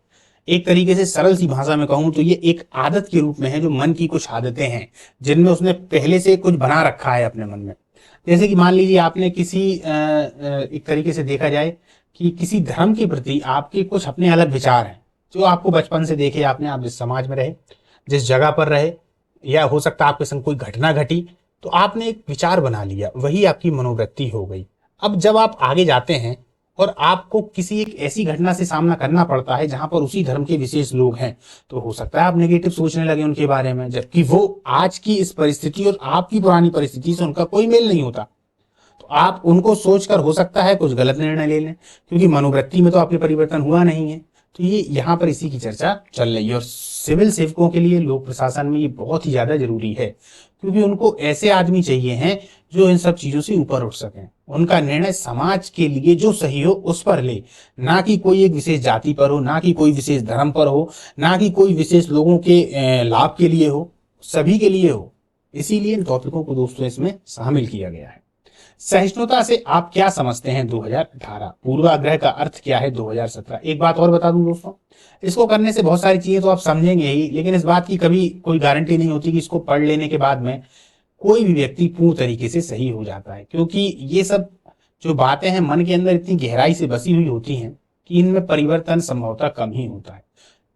एक तरीके से सरल सी भाषा में कहूं तो ये एक आदत के रूप में है, जो मन की कुछ आदतें हैं जिनमें उसने पहले से कुछ बना रखा है अपने मन में। जैसे कि मान लीजिए आपने किसी एक तरीके से देखा जाए कि किसी धर्म के प्रति आपके कुछ अपने अलग विचार हैं, जो आपको बचपन से देखे आपने, आप जिस समाज में रहे, जिस जगह पर रहे, या हो सकता है आपके संग कोई घटना घटी तो आपने एक विचार बना लिया, वही आपकी मनोवृत्ति हो गई। अब जब आप आगे जाते हैं और आपको किसी एक ऐसी घटना से सामना करना पड़ता है जहां पर उसी धर्म के विशेष लोग हैं, तो हो सकता है आप नेगेटिव सोचने लगे उनके बारे में, जबकि वो आज की इस परिस्थिति और आपकी पुरानी परिस्थिति से उनका कोई मेल नहीं होता। तो आप उनको सोचकर हो सकता है कुछ गलत निर्णय ले लें, क्योंकि मनोवृत्ति में तो आपके परिवर्तन हुआ नहीं है। तो ये यहाँ पर इसी की चर्चा चल रही है। और सिविल सेवकों के लिए लोक प्रशासन में ये बहुत ही ज्यादा जरूरी है, क्योंकि उनको ऐसे आदमी चाहिए हैं जो इन सब चीजों से ऊपर उठ सकें। उनका निर्णय समाज के लिए जो सही हो उस पर ले, ना कि कोई एक विशेष जाति पर हो, ना कि कोई विशेष धर्म पर हो, ना कि कोई विशेष लोगों के लाभ के लिए हो, सभी के लिए हो। इसीलिए इन टॉपिकों को दोस्तों इसमें शामिल किया गया है। सहिष्णुता से आप क्या समझते हैं 2018? पूर्वाग्रह का अर्थ क्या है 2017? एक बात और बता दूं दोस्तों, इसको करने से बहुत सारी चीजें तो आप समझेंगे ही, लेकिन इस बात की कभी कोई गारंटी नहीं होती कि इसको पढ़ लेने के बाद में कोई भी व्यक्ति पूर्ण तरीके से सही हो जाता है, क्योंकि ये सब जो बातें हैं मन के अंदर इतनी गहराई से बसी हुई होती हैं कि इनमें परिवर्तन संभवतः कम ही होता है।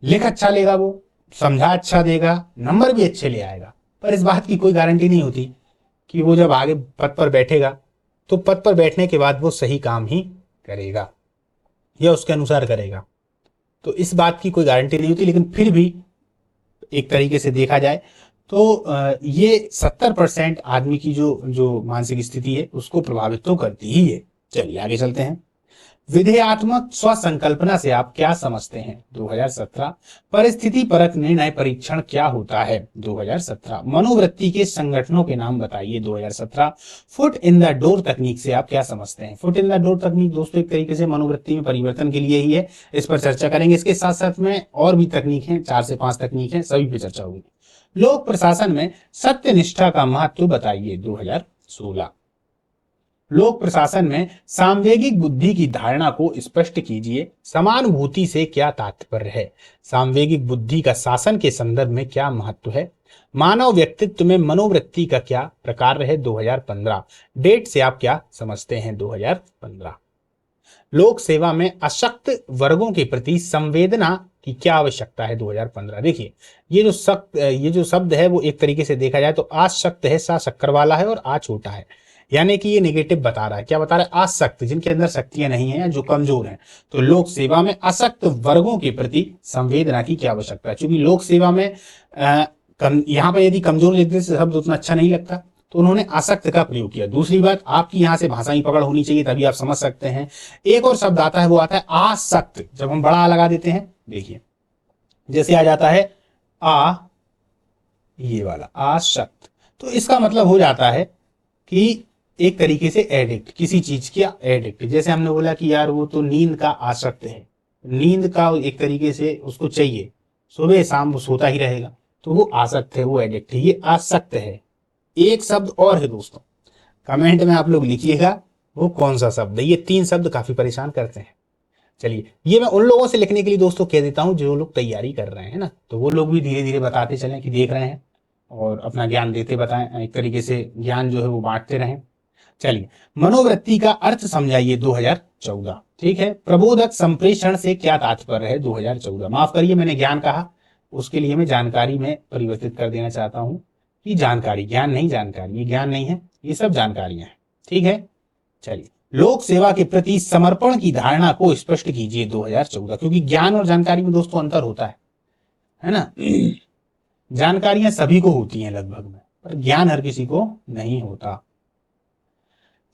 लिख अच्छा लेगा वो, समझा अच्छा देगा, नंबर भी अच्छे ले आएगा, पर इस बात की कोई गारंटी नहीं होती कि वो जब आगे पद पर बैठेगा तो पद पर बैठने के बाद वो सही काम ही करेगा या उसके अनुसार करेगा। तो इस बात की कोई गारंटी नहीं होती, लेकिन फिर भी एक तरीके से देखा जाए तो ये 70% आदमी की जो मानसिक स्थिति है उसको प्रभावित तो करती ही है। चलिए आगे चलते हैं। विधेयात्मक स्वसंकल्पना से आप क्या समझते हैं 2017? परिस्थिति परक निर्णय परीक्षण क्या होता है 2017? मनोवृत्ति के संगठनों के नाम बताइए 2017। फुट इन द डोर तकनीक से आप क्या समझते हैं? फुट इन द डोर तकनीक दोस्तों एक तरीके से मनोवृत्ति में परिवर्तन के लिए ही है, इस पर चर्चा करेंगे। इसके साथ साथ में और भी तकनीक है, 4 से 5 तकनीक है, सभी पे चर्चा होगी। लोक प्रशासन में सत्यनिष्ठा का महत्व बताइए 2016। लोक प्रशासन में सांवेगिक बुद्धि की धारणा को स्पष्ट कीजिए। समानुभूति से क्या तात्पर्य है? सांवेगिक बुद्धि का शासन के संदर्भ में क्या महत्व है? मानव व्यक्तित्व में मनोवृत्ति का क्या प्रकार है 2015? डेट से आप क्या समझते हैं 2015? लोक सेवा में अशक्त वर्गों के प्रति संवेदना की क्या आवश्यकता है 2015? देखिए, ये जो शब्द है वो एक तरीके से देखा जाए तो आशक्त है, सा शक्कर वाला है और आ छोटा है, यानी कि ये नेगेटिव बता रहा है। क्या बता रहा है? आसक्त, जिनके अंदर शक्तियां नहीं है, जो कमजोर हैं। तो लोक सेवा में अशक्त वर्गों के प्रति संवेदना की क्या आवश्यकता है? क्योंकि लोक सेवा में यहाँ पर यदि कमजोर लिखने से शब्द उतना अच्छा नहीं लगता, तो उन्होंने आसक्त का प्रयोग किया। दूसरी बात, आपकी यहाँ से भाषाई पकड़ होनी चाहिए, तभी आप समझ सकते हैं। एक और शब्द आता है, वो आता है आसक्त। जब हम बड़ा आ लगा देते हैं, देखिए जैसे आ जाता है आ, ये वाला आसक्त, तो इसका मतलब हो जाता है कि एक तरीके से एडिक्ट, किसी चीज की एडिक्ट। जैसे हमने बोला कि यार वो तो नींद का आसक्त है, नींद का एक तरीके से उसको चाहिए, सुबह शाम वो सोता ही रहेगा, तो वो आसक्त है, वो एडिक्ट है। ये आसक्त है। एक शब्द और है दोस्तों, कमेंट में आप लोग लिखिएगा वो कौन सा शब्द है। ये 3 शब्द काफी परेशान करते हैं। चलिए, ये मैं उन लोगों से लिखने के लिए दोस्तों कह देता हूं जो लोग तैयारी कर रहे हैं ना, तो वो लोग भी धीरे धीरे बताते चलें कि देख रहे हैं और अपना ज्ञान देते बताएं, एक तरीके से ज्ञान जो है वो बांटते रहें। चलिए, मनोवृत्ति का अर्थ समझाइए 2014। ठीक है, प्रबोधक संप्रेषण से क्या तात्पर्य है 2014? माफ करिए, मैंने ज्ञान कहा, उसके लिए मैं जानकारी में परिवर्तित कर देना चाहता हूं कि जानकारी, ज्ञान नहीं जानकारी, ये ज्ञान नहीं है, ये सब जानकारियां हैं। ठीक है, चलिए, लोक सेवा के प्रति समर्पण की धारणा को स्पष्ट कीजिए 2014, क्योंकि ज्ञान और जानकारी में दोस्तों अंतर होता है ना। जानकारियां सभी को होती हैं लगभग में, पर ज्ञान हर किसी को नहीं होता।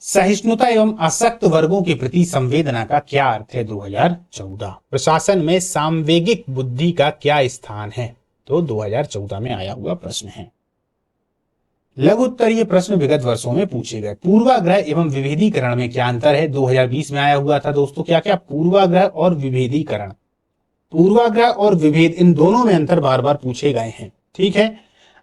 सहिष्णुता एवं अशक्त वर्गों के प्रति संवेदना का क्या अर्थ है 2014? प्रशासन में सामवेगिक बुद्धि का क्या स्थान है? तो 2014 में आया हुआ प्रश्न है। लघु उत्तरीय प्रश्न विगत वर्षों में पूछे गए। पूर्वाग्रह एवं विभेदीकरण में क्या अंतर है? 2020 में आया हुआ था दोस्तों। क्या क्या? पूर्वाग्रह और विभेदीकरण। पूर्वाग्रह और विभेद, इन दोनों में अंतर बार बार पूछे गए हैं। ठीक है।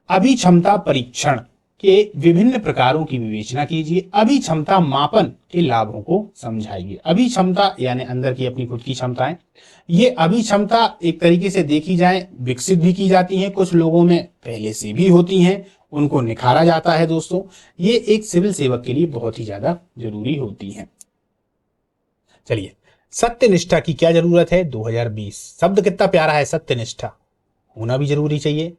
अभिक्षमता परीक्षण के विभिन्न प्रकारों की विवेचना कीजिए। अभिक्षमता मापन के लाभों को समझाइए। अभिक्षमता यानी अंदर की अपनी खुद की क्षमताएं। ये अभिक्षमता एक तरीके से देखी जाए विकसित भी की जाती हैं, कुछ लोगों में पहले से भी होती हैं, उनको निखारा जाता है दोस्तों। ये एक सिविल सेवक के लिए बहुत ही ज्यादा जरूरी होती है। चलिए, सत्यनिष्ठा की क्या जरूरत है? 2020। शब्द कितना प्यारा है, सत्यनिष्ठा, होना भी जरूरी चाहिए।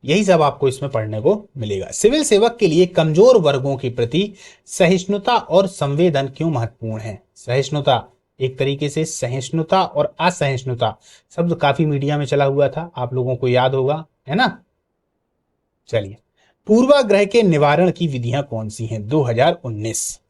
यही सब आपको इसमें पढ़ने को मिलेगा। सिविल सेवक के लिए कमजोर वर्गों के प्रति सहिष्णुता और संवेदन क्यों महत्वपूर्ण है? सहिष्णुता, एक तरीके से सहिष्णुता और असहिष्णुता शब्द काफी मीडिया में चला हुआ था, आप लोगों को याद होगा, है ना। चलिए, पूर्वाग्रह के निवारण की विधियां कौन सी हैं? 2019।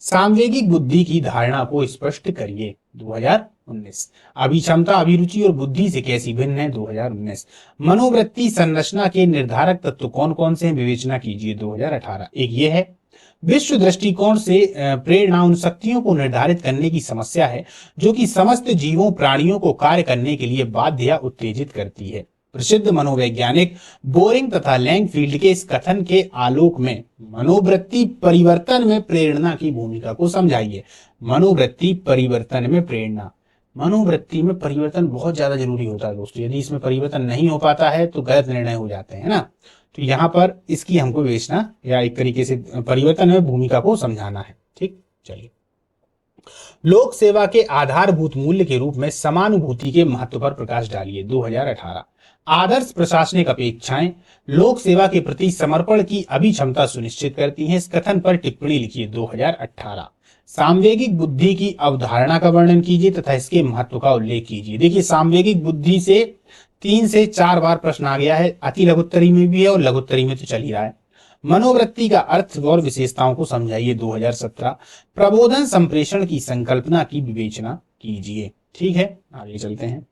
सामवेगिक बुद्धि की धारणा को स्पष्ट करिए। 2019। अभिक्षमता अभिरुचि और बुद्धि से कैसी भिन्न है? 2019। मनोवृत्ति संरचना के निर्धारक तत्व कौन कौन से हैं? विवेचना कीजिए। 2018। एक ये है, विश्व दृष्टिकोण से प्रेरणा उन शक्तियों को निर्धारित करने की समस्या है जो कि समस्त जीवों प्राणियों को कार्य करने के लिए बाध्य या उत्तेजित करती है। प्रसिद्ध मनोवैज्ञानिक बोरिंग तथा लैंगफील्ड के इस कथन के आलोक में मनोवृत्ति परिवर्तन में प्रेरणा की भूमिका को समझाइए। मनोवृत्ति परिवर्तन में प्रेरणा। मनोवृत्ति में परिवर्तन बहुत ज्यादा जरूरी होता है दोस्तों। यदि इसमें परिवर्तन नहीं हो पाता है तो गलत निर्णय हो जाते हैं ना। तो यहाँ पर इसकी हमको विवेचना या एक तरीके से परिवर्तन में भूमिका को समझाना है। ठीक, चलिए। लोक सेवा के आधारभूत मूल्य के रूप में समानुभूति के महत्व पर प्रकाश डालिए। 2018। आदर्श प्रशासनिक अपेक्षाएं लोक सेवा के प्रति समर्पण की अभिक्षमता सुनिश्चित करती हैं। इस कथन पर टिप्पणी लिखिए। 2018। सामवेगिक बुद्धि की अवधारणा का वर्णन कीजिए तथा इसके महत्व का उल्लेख कीजिए। देखिए, सामवेगिक बुद्धि से 3 से 4 बार प्रश्न आ गया है, अति लघुत्तरी में भी है और लघुत्तरी में तो चल ही रहा है। मनोवृत्ति का अर्थ और विशेषताओं को समझाइए। 2017। प्रबोधन संप्रेषण की संकल्पना की विवेचना कीजिए। ठीक है, आगे चलते हैं।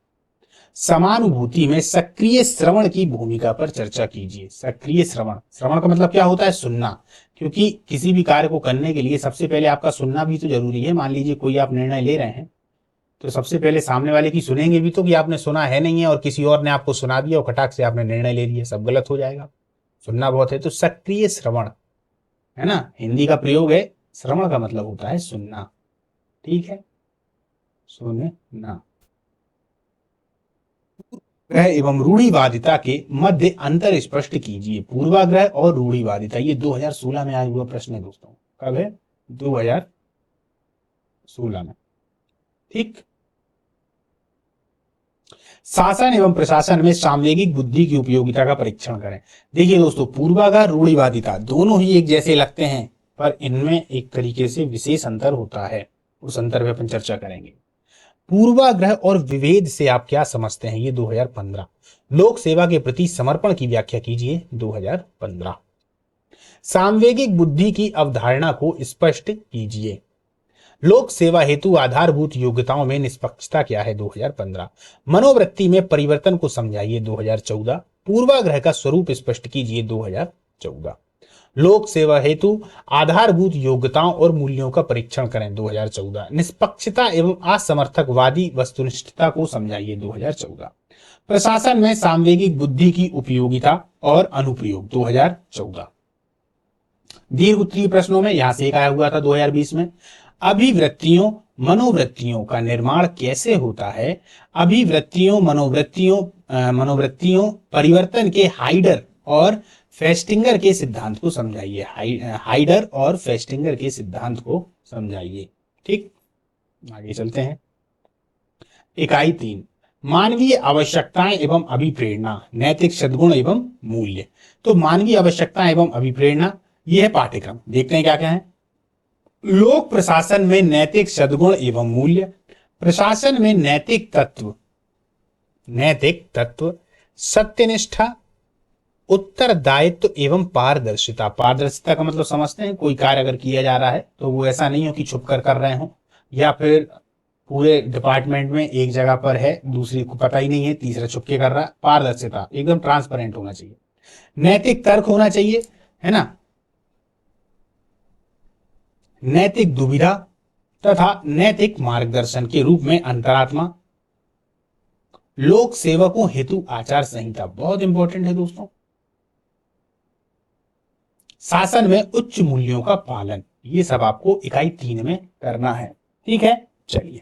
समानुभूति में सक्रिय श्रवण की भूमिका पर चर्चा कीजिए। सक्रिय श्रवण, श्रवण का मतलब क्या होता है? सुनना। क्योंकि किसी भी कार्य को करने के लिए सबसे पहले आपका सुनना भी तो जरूरी है। मान लीजिए कोई आप निर्णय ले रहे हैं तो सबसे पहले सामने वाले की सुनेंगे भी तो कि आपने सुना है नहीं है और किसी और ने आपको सुना दिया और खटाक से आपने निर्णय ले लिया, सब गलत हो जाएगा। सुनना बहुत है, तो सक्रिय श्रवण, है ना, हिंदी का प्रयोग है। श्रवण का मतलब होता है सुनना। ठीक है, सुनना। पूर्वाग्रह एवं रूढ़िवादिता के मध्य अंतर स्पष्ट कीजिए। पूर्वाग्रह और रूढ़िवादिता, ये 2016 में आया हुआ प्रश्न है दोस्तों। कब है? 2016 में। ठीक। शासन एवं प्रशासन में सामवेगिक बुद्धि की उपयोगिता का परीक्षण करें। देखिए दोस्तों, पूर्वाग्रह रूढ़िवादिता दोनों ही एक जैसे लगते हैं, पर इनमें एक तरीके से विशेष अंतर होता है। उस अंतर पे अपन चर्चा करेंगे। पूर्वाग्रह और विभेद से आप क्या समझते हैं? ये 2015। लोक सेवा के प्रति समर्पण की व्याख्या कीजिए। 2015। सामवेगिक बुद्धि की अवधारणा को स्पष्ट कीजिए। लोक सेवा हेतु आधारभूत योग्यताओं में निष्पक्षता क्या है? 2015। मनोवृत्ति में परिवर्तन को समझाइए। 2014। पूर्वाग्रह का स्वरूप स्पष्ट कीजिए। 2014। लोक सेवा हेतु आधारभूत योग्यताओं और मूल्यों का परीक्षण करें। 2014। निष्पक्षता एवं असमर्थकवादी वस्तुनिष्ठता को समझाइए। 2014। प्रशासन में सामवेगिक बुद्धि की उपयोगिता और अनुप्रयोग। 2014। दीर्घ उत्तरीय प्रश्नों में यहां से एक आया हुआ था 2020 में। अभिवृत्तियों मनोवृत्तियों का निर्माण कैसे होता है? अभिवृत्तियों मनोवृत्तियों परिवर्तन के हाइडर और फेस्टिंगर के सिद्धांत को समझाइए। हाइडर और फेस्टिंगर के सिद्धांत को समझाइए। ठीक, आगे चलते हैं। इकाई 3, मानवीय आवश्यकताएं एवं अभिप्रेरणा, नैतिक सद्गुण एवं मूल्य। तो मानवीय आवश्यकताएं एवं अभिप्रेरणा, यह है पाठ्यक्रम। देखते हैं क्या क्या है। लोक प्रशासन में नैतिक सद्गुण एवं मूल्य। प्रशासन में नैतिक तत्व सत्यनिष्ठा, उत्तरदायित्व एवं पारदर्शिता। पारदर्शिता का मतलब समझते हैं, कोई कार्य अगर किया जा रहा है तो वो ऐसा नहीं हो कि छुप कर रहे हो, या फिर पूरे डिपार्टमेंट में एक जगह पर है, दूसरी को पता ही नहीं है, तीसरा छुप के कर रहा है। पारदर्शिता, एकदम ट्रांसपेरेंट होना चाहिए। नैतिक तर्क होना चाहिए, है ना। नैतिक दुविधा तथा नैतिक मार्गदर्शन के रूप में अंतरात्मा। लोक सेवकों हेतु आचार संहिता बहुत इंपॉर्टेंट है दोस्तों। शासन में उच्च मूल्यों का पालन, ये सब आपको इकाई 3 में करना है। ठीक है, चलिए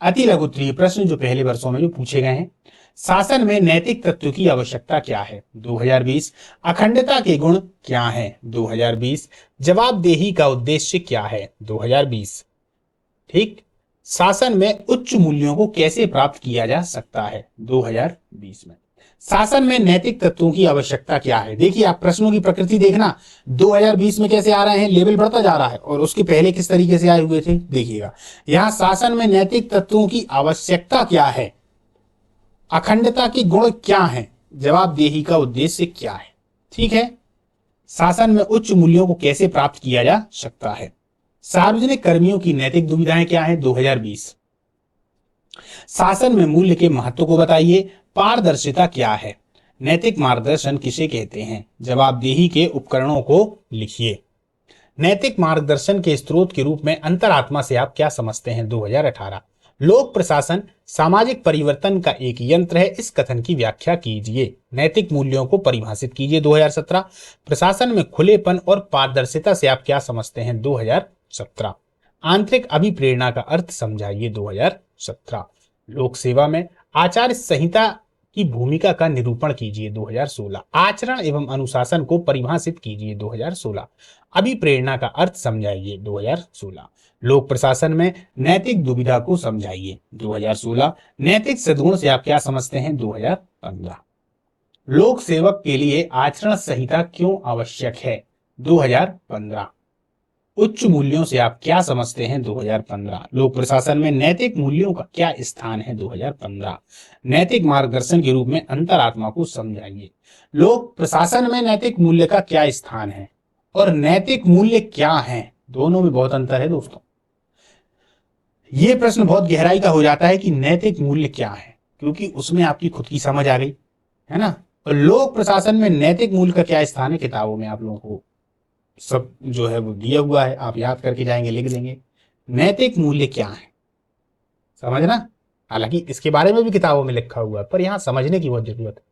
अति लघु उत्तरीय प्रश्न जो पहले वर्षों में जो पूछे गए हैं। शासन में नैतिक तत्व की आवश्यकता क्या है, 2020। अखंडता के गुण क्या है, 2020। जवाबदेही का उद्देश्य क्या है, 2020। ठीक। शासन में उच्च मूल्यों को कैसे प्राप्त किया जा सकता है, 2020 में। शासन में नैतिक तत्वों की आवश्यकता क्या है। देखिए आप प्रश्नों की प्रकृति देखना, 2020 में कैसे आ रहे हैं, लेवल बढ़ता जा रहा है, और उसके पहले किस तरीके से आए हुए थे देखिएगा। यहां शासन में नैतिक तत्वों की आवश्यकता क्या है, अखंडता के गुण क्या है, जवाबदेही का उद्देश्य क्या है। ठीक है। शासन में उच्च मूल्यों को कैसे प्राप्त किया जा सकता है। सार्वजनिक कर्मियों की नैतिक दुविधाएं क्या है, 2020। शासन में मूल्य के महत्व को बताइए। पारदर्शिता क्या है, नैतिक मार्गदर्शन किसे कहते हैं, जवाबदेही के उपकरणों को लिखिए। नैतिक मार्गदर्शन के स्रोत के रूप में अंतरात्मा से आप क्या समझते हैं, 2018। लोक प्रशासन सामाजिक परिवर्तन का एक यंत्र है, इस कथन की व्याख्या कीजिए। नैतिक मूल्यों को परिभाषित कीजिए, 2017। प्रशासन में खुलेपन और पारदर्शिता से आप क्या समझते हैं, 2017। आंतरिक अभिप्रेरणा का अर्थ समझाइए, 2017। लोक सेवा में आचार संहिता की भूमिका का निरूपण कीजिए, 2016। आचरण एवं अनुशासन को परिभाषित कीजिए, 2016। अभिप्रेरणा का अर्थ समझाइए, 2016। लोक प्रशासन में नैतिक दुविधा को समझाइए, 2016। नैतिक सद्गुण से आप क्या समझते हैं, 2015। लोक सेवक के लिए आचरण संहिता क्यों आवश्यक है, 2015। उच्च मूल्यों से आप क्या समझते हैं, 2015। लोक प्रशासन में नैतिक मूल्यों का क्या स्थान है, 2015। नैतिक मार्गदर्शन के रूप में अंतरात्मा को समझाइए। लोक प्रशासन में नैतिक मूल्य का क्या स्थान है और नैतिक मूल्य क्या है, दोनों में बहुत अंतर है दोस्तों। ये प्रश्न बहुत गहराई का हो जाता है कि नैतिक मूल्य क्या है, क्योंकि उसमें आपकी खुद की समझ आ गई है ना। और लोक प्रशासन में नैतिक मूल्य का क्या स्थान है, किताबों में आप लोगों को सब जो है वो दिया हुआ है, आप याद करके जाएंगे, लिख देंगे नैतिक मूल्य क्या है, समझना। हालांकि इसके बारे में भी किताबों में लिखा हुआ है, पर यहां समझने की बहुत जरूरत है।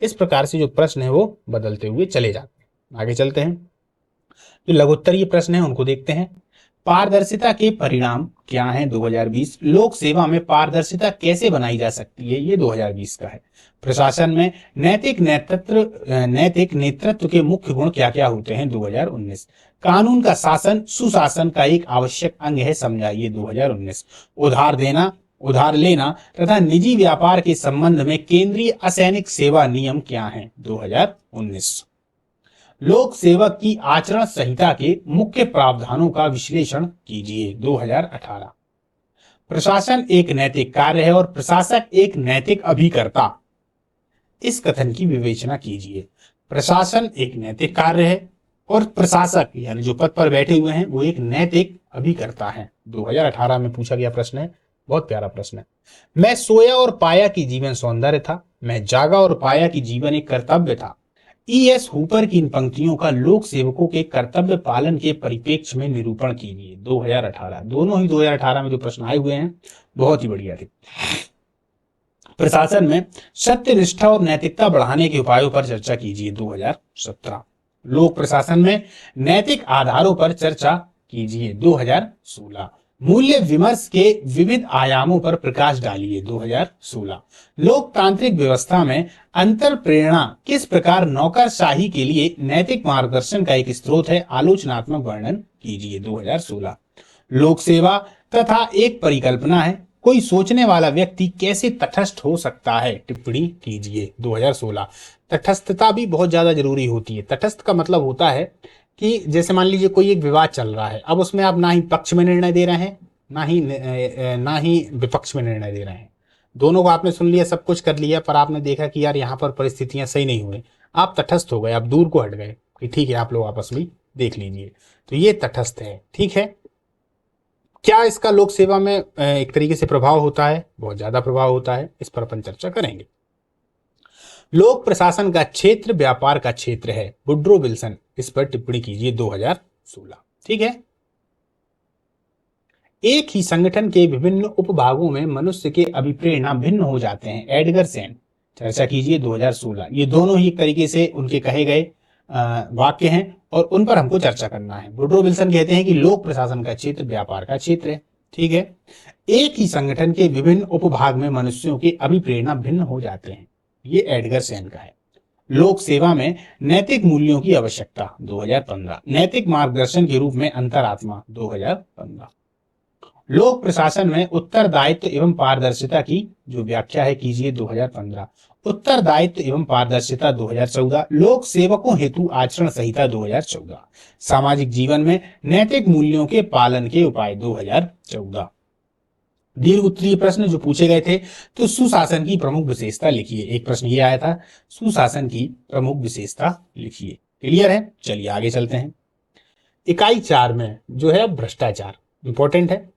इस प्रकार से जो प्रश्न है वो बदलते हुए चले जाते हैं। आगे चलते हैं, जो लघुत्तरीय प्रश्न है उनको देखते हैं। पारदर्शिता के परिणाम क्या है, 2020। लोक सेवा में पारदर्शिता कैसे बनाई जा सकती है, ये 2020 का है। प्रशासन में नैतिक नेतृत्व के मुख्य गुण क्या क्या होते हैं, 2019। कानून का शासन सुशासन का एक आवश्यक अंग है, समझाइए, 2019। उधार देना, उधार लेना तथा निजी व्यापार के संबंध में केंद्रीय असैनिक सेवा नियम क्या है, 2019। लोक सेवक की आचरण संहिता के मुख्य प्रावधानों का विश्लेषण कीजिए, 2018। प्रशासन एक नैतिक कार्य है और प्रशासक एक नैतिक अभिकर्ता, इस कथन की विवेचना कीजिए। प्रशासन एक नैतिक कार्य है और प्रशासक यानी जो पद पर बैठे हुए हैं वो एक नैतिक अभिकर्ता है, 2018 में पूछा गया प्रश्न है, बहुत प्यारा प्रश्न है। मैं सोया और पाया कि जीवन सौंदर्य था, मैं जागा और पाया कि जीवन एक कर्तव्य था। E.S. हुपर की इन पंक्तियों का लोक सेवकों के कर्तव्य पालन के परिप्रेक्ष्य में निरूपण कीजिए, 2018। दोनों ही 2018 में जो प्रश्न आए हुए हैं बहुत ही बढ़िया थे। प्रशासन में सत्य निष्ठा और नैतिकता बढ़ाने के उपायों पर चर्चा कीजिए, 2017। लोक प्रशासन में नैतिक आधारों पर चर्चा कीजिए, 2016। मूल्य विमर्श के विविध आयामों पर प्रकाश डालिए, 2016। लोकतांत्रिक व्यवस्था में अंतर प्रेरणा किस प्रकार नौकरशाही के लिए नैतिक मार्गदर्शन का एक स्रोत है, आलोचनात्मक वर्णन कीजिए, 2016। लोक सेवा तथा एक परिकल्पना है, कोई सोचने वाला व्यक्ति कैसे तटस्थ हो सकता है, टिप्पणी कीजिए, 2016। तटस्थता भी बहुत ज्यादा जरूरी होती है। तटस्थ का मतलब होता है कि जैसे मान लीजिए कोई एक विवाद चल रहा है, अब उसमें आप ना ही पक्ष में निर्णय दे रहे हैं ना ही विपक्ष में निर्णय दे रहे हैं, दोनों को आपने सुन लिया, सब कुछ कर लिया, पर आपने देखा कि यार यहाँ पर परिस्थितियां सही नहीं हुई, आप तटस्थ हो गए, आप दूर को हट गए कि ठीक है आप लोग आपस में देख लीजिए, तो ये तटस्थ है। ठीक है, क्या इसका लोक सेवा में एक तरीके से प्रभाव होता है? बहुत ज्यादा प्रभाव होता है, इस पर अपन चर्चा करेंगे। लोक प्रशासन का क्षेत्र व्यापार का क्षेत्र है, वुड्रो विल्सन, इस पर टिप्पणी कीजिए 2016। ठीक है, एक ही संगठन के विभिन्न उपभागों में मनुष्य के अभिप्रेरणा भिन्न हो जाते हैं, एडगर सेन, चर्चा कीजिए 2016। ये दोनों ही एक तरीके से उनके कहे गए वाक्य हैं और उन पर हमको चर्चा करना है। वुड्रो विल्सन कहते हैं कि लोक प्रशासन का क्षेत्र व्यापार का क्षेत्र है। ठीक है, एक ही संगठन के विभिन्न उपभाग में मनुष्यों के अभिप्रेरणा भिन्न हो जाते हैं, ये एडगर सेन का है। लोक सेवा में नैतिक मूल्यों की आवश्यकता 2015, नैतिक मार्गदर्शन के रूप में अंतरात्मा 2015। लोक प्रशासन में उत्तरदायित्व एवं पारदर्शिता की जो व्याख्या है कीजिए 2015, उत्तरदायित्व एवं पारदर्शिता 2014, लोक सेवकों हेतु आचरण संहिता 2014, सामाजिक जीवन में नैतिक मूल्यों के पालन के उपाय 2014। दीर्घ उत्तरीय प्रश्न जो पूछे गए थे, तो सुशासन की प्रमुख विशेषता लिखिए। एक प्रश्न ये आया था, सुशासन की प्रमुख विशेषता लिखिए। क्लियर है, चलिए आगे चलते हैं। इकाई 4 में जो है भ्रष्टाचार इंपॉर्टेंट है,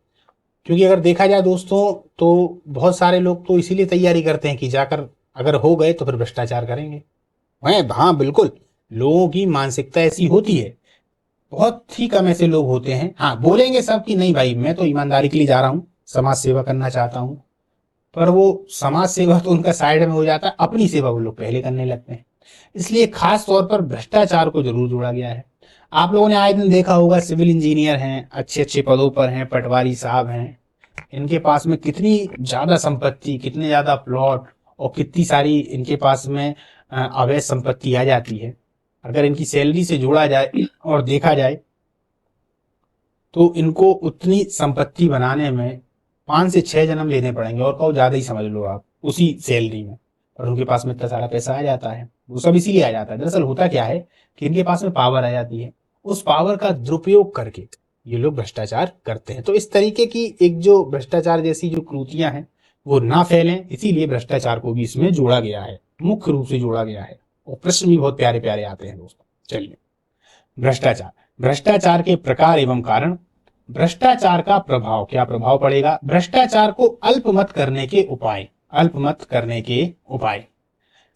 क्योंकि अगर देखा जाए दोस्तों तो बहुत सारे लोग तो इसीलिए तैयारी करते हैं कि जाकर अगर हो गए तो फिर भ्रष्टाचार करेंगे। हाँ बिल्कुल, लोगों की मानसिकता ऐसी होती है, बहुत ही कम ऐसे लोग होते हैं, हाँ बोलेंगे सब कि नहीं भाई मैं तो ईमानदारी के लिए जा रहा हूँ, समाज सेवा करना चाहता हूँ, पर वो समाज सेवा तो उनका साइड में हो जाता है, अपनी सेवा वो लोग पहले करने लगते हैं। इसलिए खास तौर पर भ्रष्टाचार को जरूर जोड़ा गया है। आप लोगों ने आए दिन देखा होगा, सिविल इंजीनियर हैं, अच्छे अच्छे पदों पर हैं, पटवारी साहब हैं, इनके पास में कितनी ज्यादा संपत्ति, कितने ज्यादा प्लॉट और कितनी सारी इनके पास में अवैध संपत्ति आ जाती है। अगर इनकी सैलरी से जोड़ा जाए और देखा जाए तो इनको उतनी संपत्ति बनाने में 5 से 6 जन्म लेने पड़ेंगे, और कहो ज्यादा ही समझ लो आप, उसी सैलरी में, और उनके पास में इतना सारा पैसा आ जाता है। वो सब इसीलिए आ जाता है, दरअसल होता क्या है कि इनके पास में पावर आ जाती है, उस पावर का दुरुपयोग करके ये लोग भ्रष्टाचार करते हैं। तो इस तरीके की एक जो भ्रष्टाचार जैसी जो कृतियां हैं वो ना फैलें, इसीलिए भ्रष्टाचार को भी इसमें जोड़ा गया है, मुख्य रूप से जोड़ा गया है, और प्रश्न भी बहुत प्यारे प्यारे आते हैं दोस्तों। चलिए, भ्रष्टाचार, भ्रष्टाचार के प्रकार एवं कारण, भ्रष्टाचार का प्रभाव, क्या प्रभाव पड़ेगा, भ्रष्टाचार को अल्पमत करने के उपाय, अल्पमत करने के उपाय,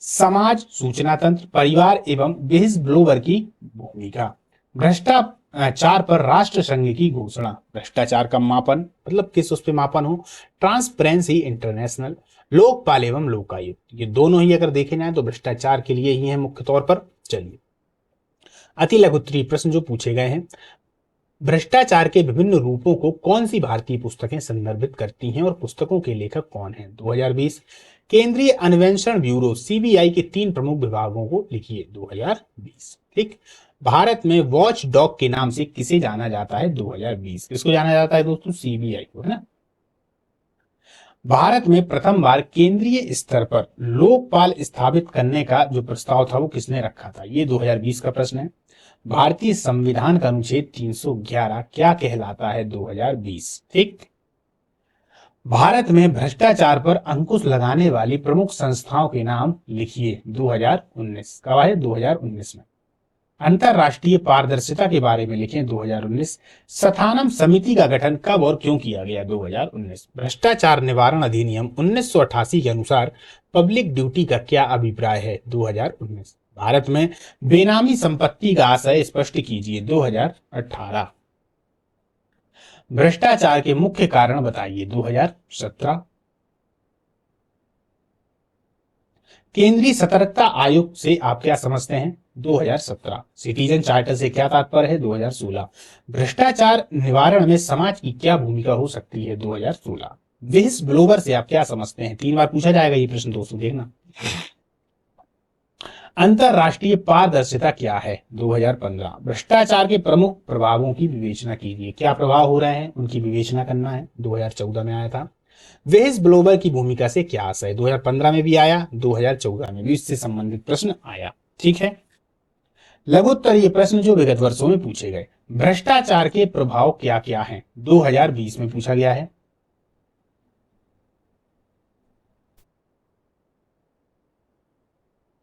समाज सूचना तंत्र, परिवार एवं विहिस ब्लोवर की भूमिका, भ्रष्टाचार पर राष्ट्र संघ की घोषणा, भ्रष्टाचार का मापन मतलब किस उस पे मापन हो, ट्रांसपेरेंसी इंटरनेशनल, लोकपाल एवं लोकायुक्त, ये दोनों ही अगर देखे जाए तो भ्रष्टाचार के लिए ही है मुख्य तौर पर। चलिए, अति लघु उत्तरीय प्रश्न जो पूछे गए हैं, भ्रष्टाचार के विभिन्न रूपों को कौन सी भारतीय पुस्तकें संदर्भित करती हैं और पुस्तकों के लेखक कौन हैं? 2020, केंद्रीय अन्वेषण ब्यूरो सीबीआई के 3 प्रमुख विभागों को लिखिए 2020। ठीक, भारत में वॉच डॉग के नाम से किसे जाना जाता है? 2020, किसको जाना जाता है दोस्तों? सीबीआई को, है ना। भारत में प्रथम बार केंद्रीय स्तर पर लोकपाल स्थापित करने का जो प्रस्ताव था वो किसने रखा था? ये 2020 का प्रश्न है। भारतीय संविधान का अनुच्छेद 311 क्या कहलाता है? 2020। ठीक, भारत में भ्रष्टाचार पर अंकुश लगाने वाली प्रमुख संस्थाओं के नाम लिखिए 2019। कब आए? 2019 में। अंतरराष्ट्रीय पारदर्शिता के बारे में लिखें 2019। सथानम समिति का गठन कब और क्यों किया गया? 2019। भ्रष्टाचार निवारण अधिनियम 1988 के अनुसार पब्लिक ड्यूटी का क्या अभिप्राय है? 2019। भारत में बेनामी संपत्ति का आशय स्पष्ट कीजिए 2018। भ्रष्टाचार के मुख्य कारण बताइए 2017। केंद्रीय सतर्कता आयोग से आप क्या समझते हैं? 2017। सिटीजन चार्टर से क्या तात्पर्य है? 2016। भ्रष्टाचार निवारण में समाज की क्या भूमिका हो सकती है? 2016। विहिस ब्लोवर से आप क्या समझते हैं? 3 बार पूछा जाएगा ये प्रश्न दोस्तों, देखना। अंतरराष्ट्रीय पारदर्शिता क्या है? 2015। भ्रष्टाचार के प्रमुख प्रभावों की विवेचना कीजिए, क्या प्रभाव हो रहे हैं उनकी विवेचना करना है। 2014 में आया था। विहिस ब्लोवर की भूमिका से क्या आशय? 2015 में भी आया, 2014 में भी इससे संबंधित प्रश्न आया। ठीक है, लघुत्तरीय प्रश्न जो विगत वर्षों में पूछे गए, भ्रष्टाचार के प्रभाव क्या क्या हैं? 2020 में पूछा गया है।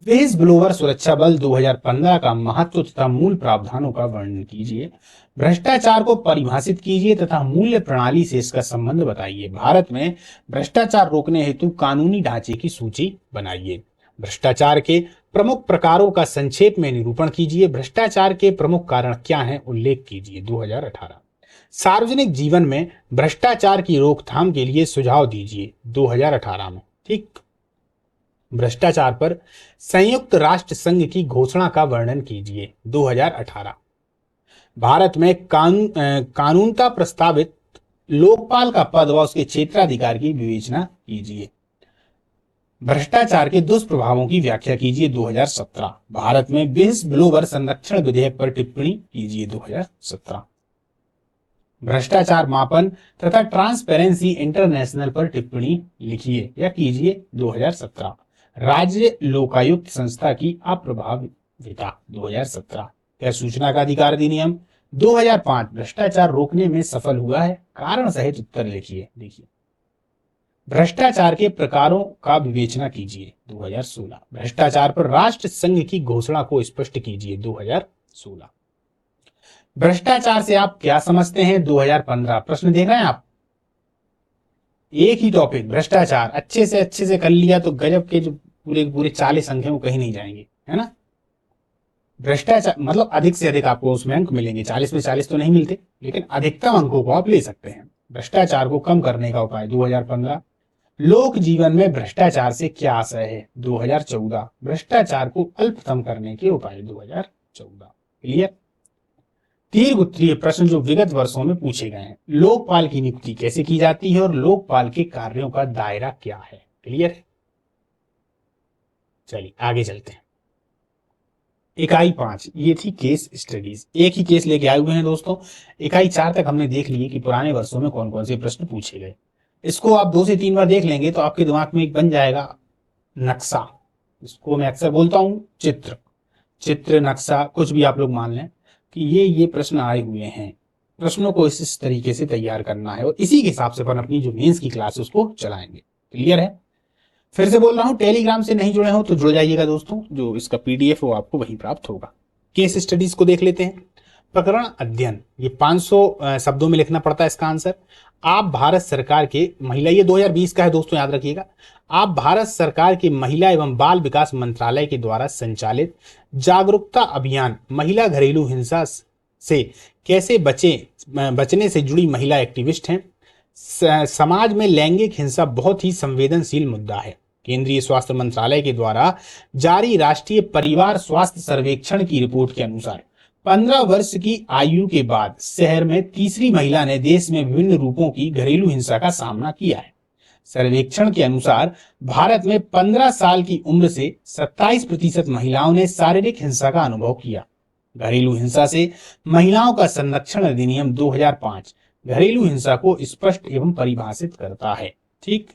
व्हिज ब्लोअर सुरक्षा बल 2015 का महत्व तथा मूल प्रावधानों का वर्णन कीजिए। भ्रष्टाचार को परिभाषित कीजिए तथा मूल्य प्रणाली से इसका संबंध बताइए। भारत में भ्रष्टाचार रोकने हेतु कानूनी ढांचे की सूची बनाइए। भ्रष्टाचार के प्रमुख प्रकारों का संक्षेप में निरूपण कीजिए। भ्रष्टाचार के प्रमुख कारण क्या हैं, उल्लेख कीजिए। 2018 सार्वजनिक जीवन में भ्रष्टाचार की रोकथाम के लिए सुझाव दीजिए। 2018 में, ठीक। भ्रष्टाचार पर संयुक्त राष्ट्र संघ की घोषणा का वर्णन कीजिए। 2018 भारत में कानूनता प्रस्तावित लोकपाल का पद व उसके क्षेत्राधिकार की विवेचना कीजिए। भ्रष्टाचार के दुष्प्रभावों की व्याख्या कीजिए। 2017 भारत में व्हिज ब्लोअर संरक्षण विधेयक पर टिप्पणी कीजिए। 2017 भ्रष्टाचार मापन तथा ट्रांसपेरेंसी इंटरनेशनल पर टिप्पणी लिखिए या कीजिए। 2017 राज्य लोकायुक्त संस्था की अप्रभाविता। 2017 क्या सूचना का अधिकार अधिनियम। 2005 भ्रष्टाचार रोकने में सफल हुआ है, कारण सहित उत्तर लिखिए। देखिए, भ्रष्टाचार के प्रकारों का विवेचना कीजिए। 2016 भ्रष्टाचार पर राष्ट्र संघ की घोषणा को स्पष्ट कीजिए। 2016 भ्रष्टाचार से आप क्या समझते हैं। 2015 प्रश्न देख रहे हैं आप, एक ही टॉपिक भ्रष्टाचार अच्छे से कर लिया तो गजब के जो पूरे 40 अंक हैं वो कहीं नहीं जाएंगे, है ना। भ्रष्टाचार मतलब अधिक से अधिक आपको उसमें अंक मिलेंगे। 40 में 40 तो नहीं मिलते, लेकिन अधिकतम अंकों को आप ले सकते हैं। भ्रष्टाचार को कम करने का उपाय। 2015 लोक जीवन में भ्रष्टाचार से क्या आशय है। 2014 भ्रष्टाचार को अल्पतम करने के उपाय। 2014 क्लियर। दीर्घ उत्तरीय प्रश्न जो विगत वर्षों में पूछे गए हैं। लोकपाल की नियुक्ति कैसे की जाती है और लोकपाल के कार्यों का दायरा क्या है। क्लियर है। चलिए आगे चलते हैं। इकाई 5 ये थी केस स्टडीज। एक ही केस लेके आए हुए हैं दोस्तों। इकाई 4 तक हमने देख लिए कि पुराने वर्षों में कौन कौन से प्रश्न पूछे गए। इसको आप 2 से 3 बार देख लेंगे तो आपके दिमाग में एक बन जाएगा नक्शा। इसको मैं अक्सर बोलता हूं चित्र नक्शा, कुछ भी आप लोग मान लें कि ये प्रश्न आए हुए हैं। प्रश्नों को इस तरीके से तैयार करना है और इसी के हिसाब से अपन अपनी जो मेंस की क्लास उसको चलाएंगे। क्लियर है। फिर से बोल रहा हूं, टेलीग्राम से नहीं जुड़े हो तो जुड़ जाइएगा दोस्तों। जो इसका पीडीएफ वो आपको वहीं प्राप्त होगा। केस स्टडीज को देख लेते हैं। प्रकरण अध्ययन, ये 500 शब्दों में लिखना पड़ता है इसका आंसर। आप भारत सरकार के महिला, ये 2020 का है दोस्तों, याद रखिएगा। आप भारत सरकार के महिला एवं बाल विकास मंत्रालय के द्वारा संचालित जागरूकता अभियान महिला घरेलू हिंसा से कैसे बचने से जुड़ी महिला एक्टिविस्ट हैं। समाज में लैंगिक हिंसा बहुत ही संवेदनशील मुद्दा है। केंद्रीय स्वास्थ्य मंत्रालय के द्वारा जारी राष्ट्रीय परिवार स्वास्थ्य सर्वेक्षण की रिपोर्ट के अनुसार 15 वर्ष की आयु के बाद शहर में तीसरी महिला ने देश में विभिन्न रूपों की घरेलू हिंसा का सामना किया है। सर्वेक्षण के अनुसार भारत में 15 साल की उम्र से 27% महिलाओं ने शारीरिक हिंसा का अनुभव किया। घरेलू हिंसा से महिलाओं का संरक्षण अधिनियम 2005 घरेलू हिंसा को स्पष्ट एवं परिभाषित करता है, ठीक,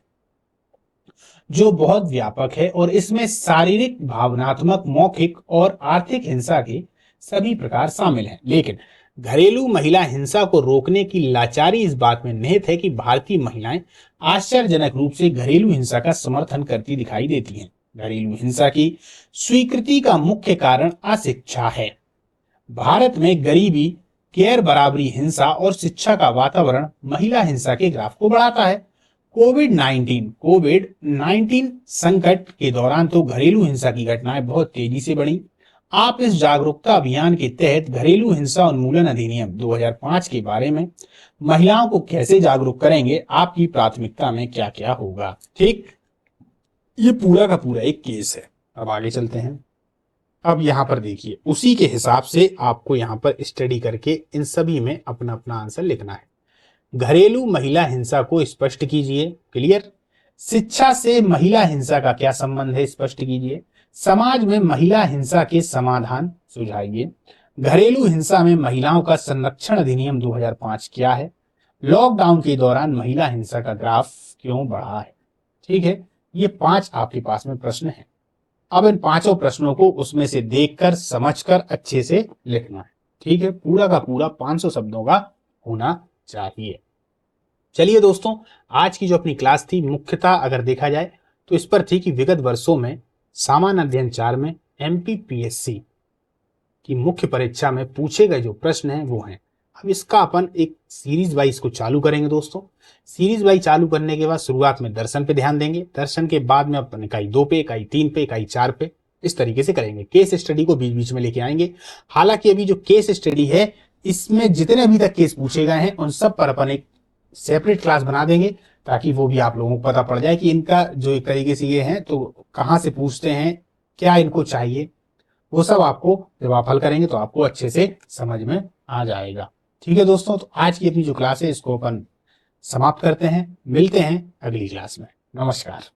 जो बहुत व्यापक है और इसमें शारीरिक, भावनात्मक, मौखिक और आर्थिक हिंसा के सभी प्रकार शामिल हैं। लेकिन घरेलू महिला हिंसा को रोकने की लाचारी इस बात में निहित है कि भारतीय महिलाएं आश्चर्यजनक रूप से घरेलू हिंसा का समर्थन करती दिखाई देती हैं। घरेलू हिंसा की स्वीकृति का मुख्य कारण अशिक्षा है। भारत में गरीबी, गैर बराबरी, हिंसा और शिक्षा का वातावरण महिला हिंसा के ग्राफ को बढ़ाता है। कोविड-19 संकट के दौरान तो घरेलू हिंसा की घटनाएं बहुत तेजी से बढ़ी। आप इस जागरूकता अभियान के तहत घरेलू हिंसा उन्मूलन अधिनियम 2005 के बारे में महिलाओं को कैसे जागरूक करेंगे, आपकी प्राथमिकता में क्या क्या होगा, ठीक। ये पूरा का पूरा एक केस है। अब आगे चलते हैं। अब यहां पर देखिए, उसी के हिसाब से आपको यहां पर स्टडी करके इन सभी में अपना अपना आंसर लिखना है। घरेलू महिला हिंसा को स्पष्ट कीजिए। क्लियर। शिक्षा से महिला हिंसा का क्या संबंध है, स्पष्ट कीजिए। समाज में महिला हिंसा के समाधान सुझाइए। घरेलू हिंसा में महिलाओं का संरक्षण अधिनियम 2005 क्या है। लॉकडाउन के दौरान महिला हिंसा का ग्राफ क्यों बढ़ा है। ठीक है, ये 5 आपके पास में प्रश्न हैं। अब इन 5 प्रश्नों को उसमें से देखकर समझकर अच्छे से लिखना है। ठीक है, पूरा का पूरा 500 शब्दों का होना चाहिए। चलिए दोस्तों, आज की जो अपनी क्लास थी मुख्यतः अगर देखा जाए तो इस पर थी कि विगत वर्षों में सामान्य अध्ययन 4 में एमपीपीएससी की मुख्य परीक्षा में पूछे गए जो प्रश्न हैं वो हैं। अब इसका अपन एक सीरीज वाइज को चालू करेंगे दोस्तों। सीरीज वाइज चालू करने के बाद शुरुआत में दर्शन पे ध्यान देंगे, दर्शन के बाद में अपन इकाई 2 पे, इकाई 3 पे, इकाई 4 पे इस तरीके से करेंगे। केस स्टडी को बीच बीच में लेके आएंगे। हालांकि अभी जो केस स्टडी है इसमें जितने अभी तक केस पूछे गए हैं उन सब पर अपन एक सेपरेट क्लास बना देंगे, ताकि वो भी आप लोगों को पता पड़ जाए कि इनका जो एक तरीके से ये है तो कहाँ से पूछते हैं, क्या इनको चाहिए, वो सब आपको जब आप हल करेंगे तो आपको अच्छे से समझ में आ जाएगा। ठीक है दोस्तों, तो आज की अपनी जो क्लास है इसको अपन समाप्त करते हैं। मिलते हैं अगली क्लास में। नमस्कार।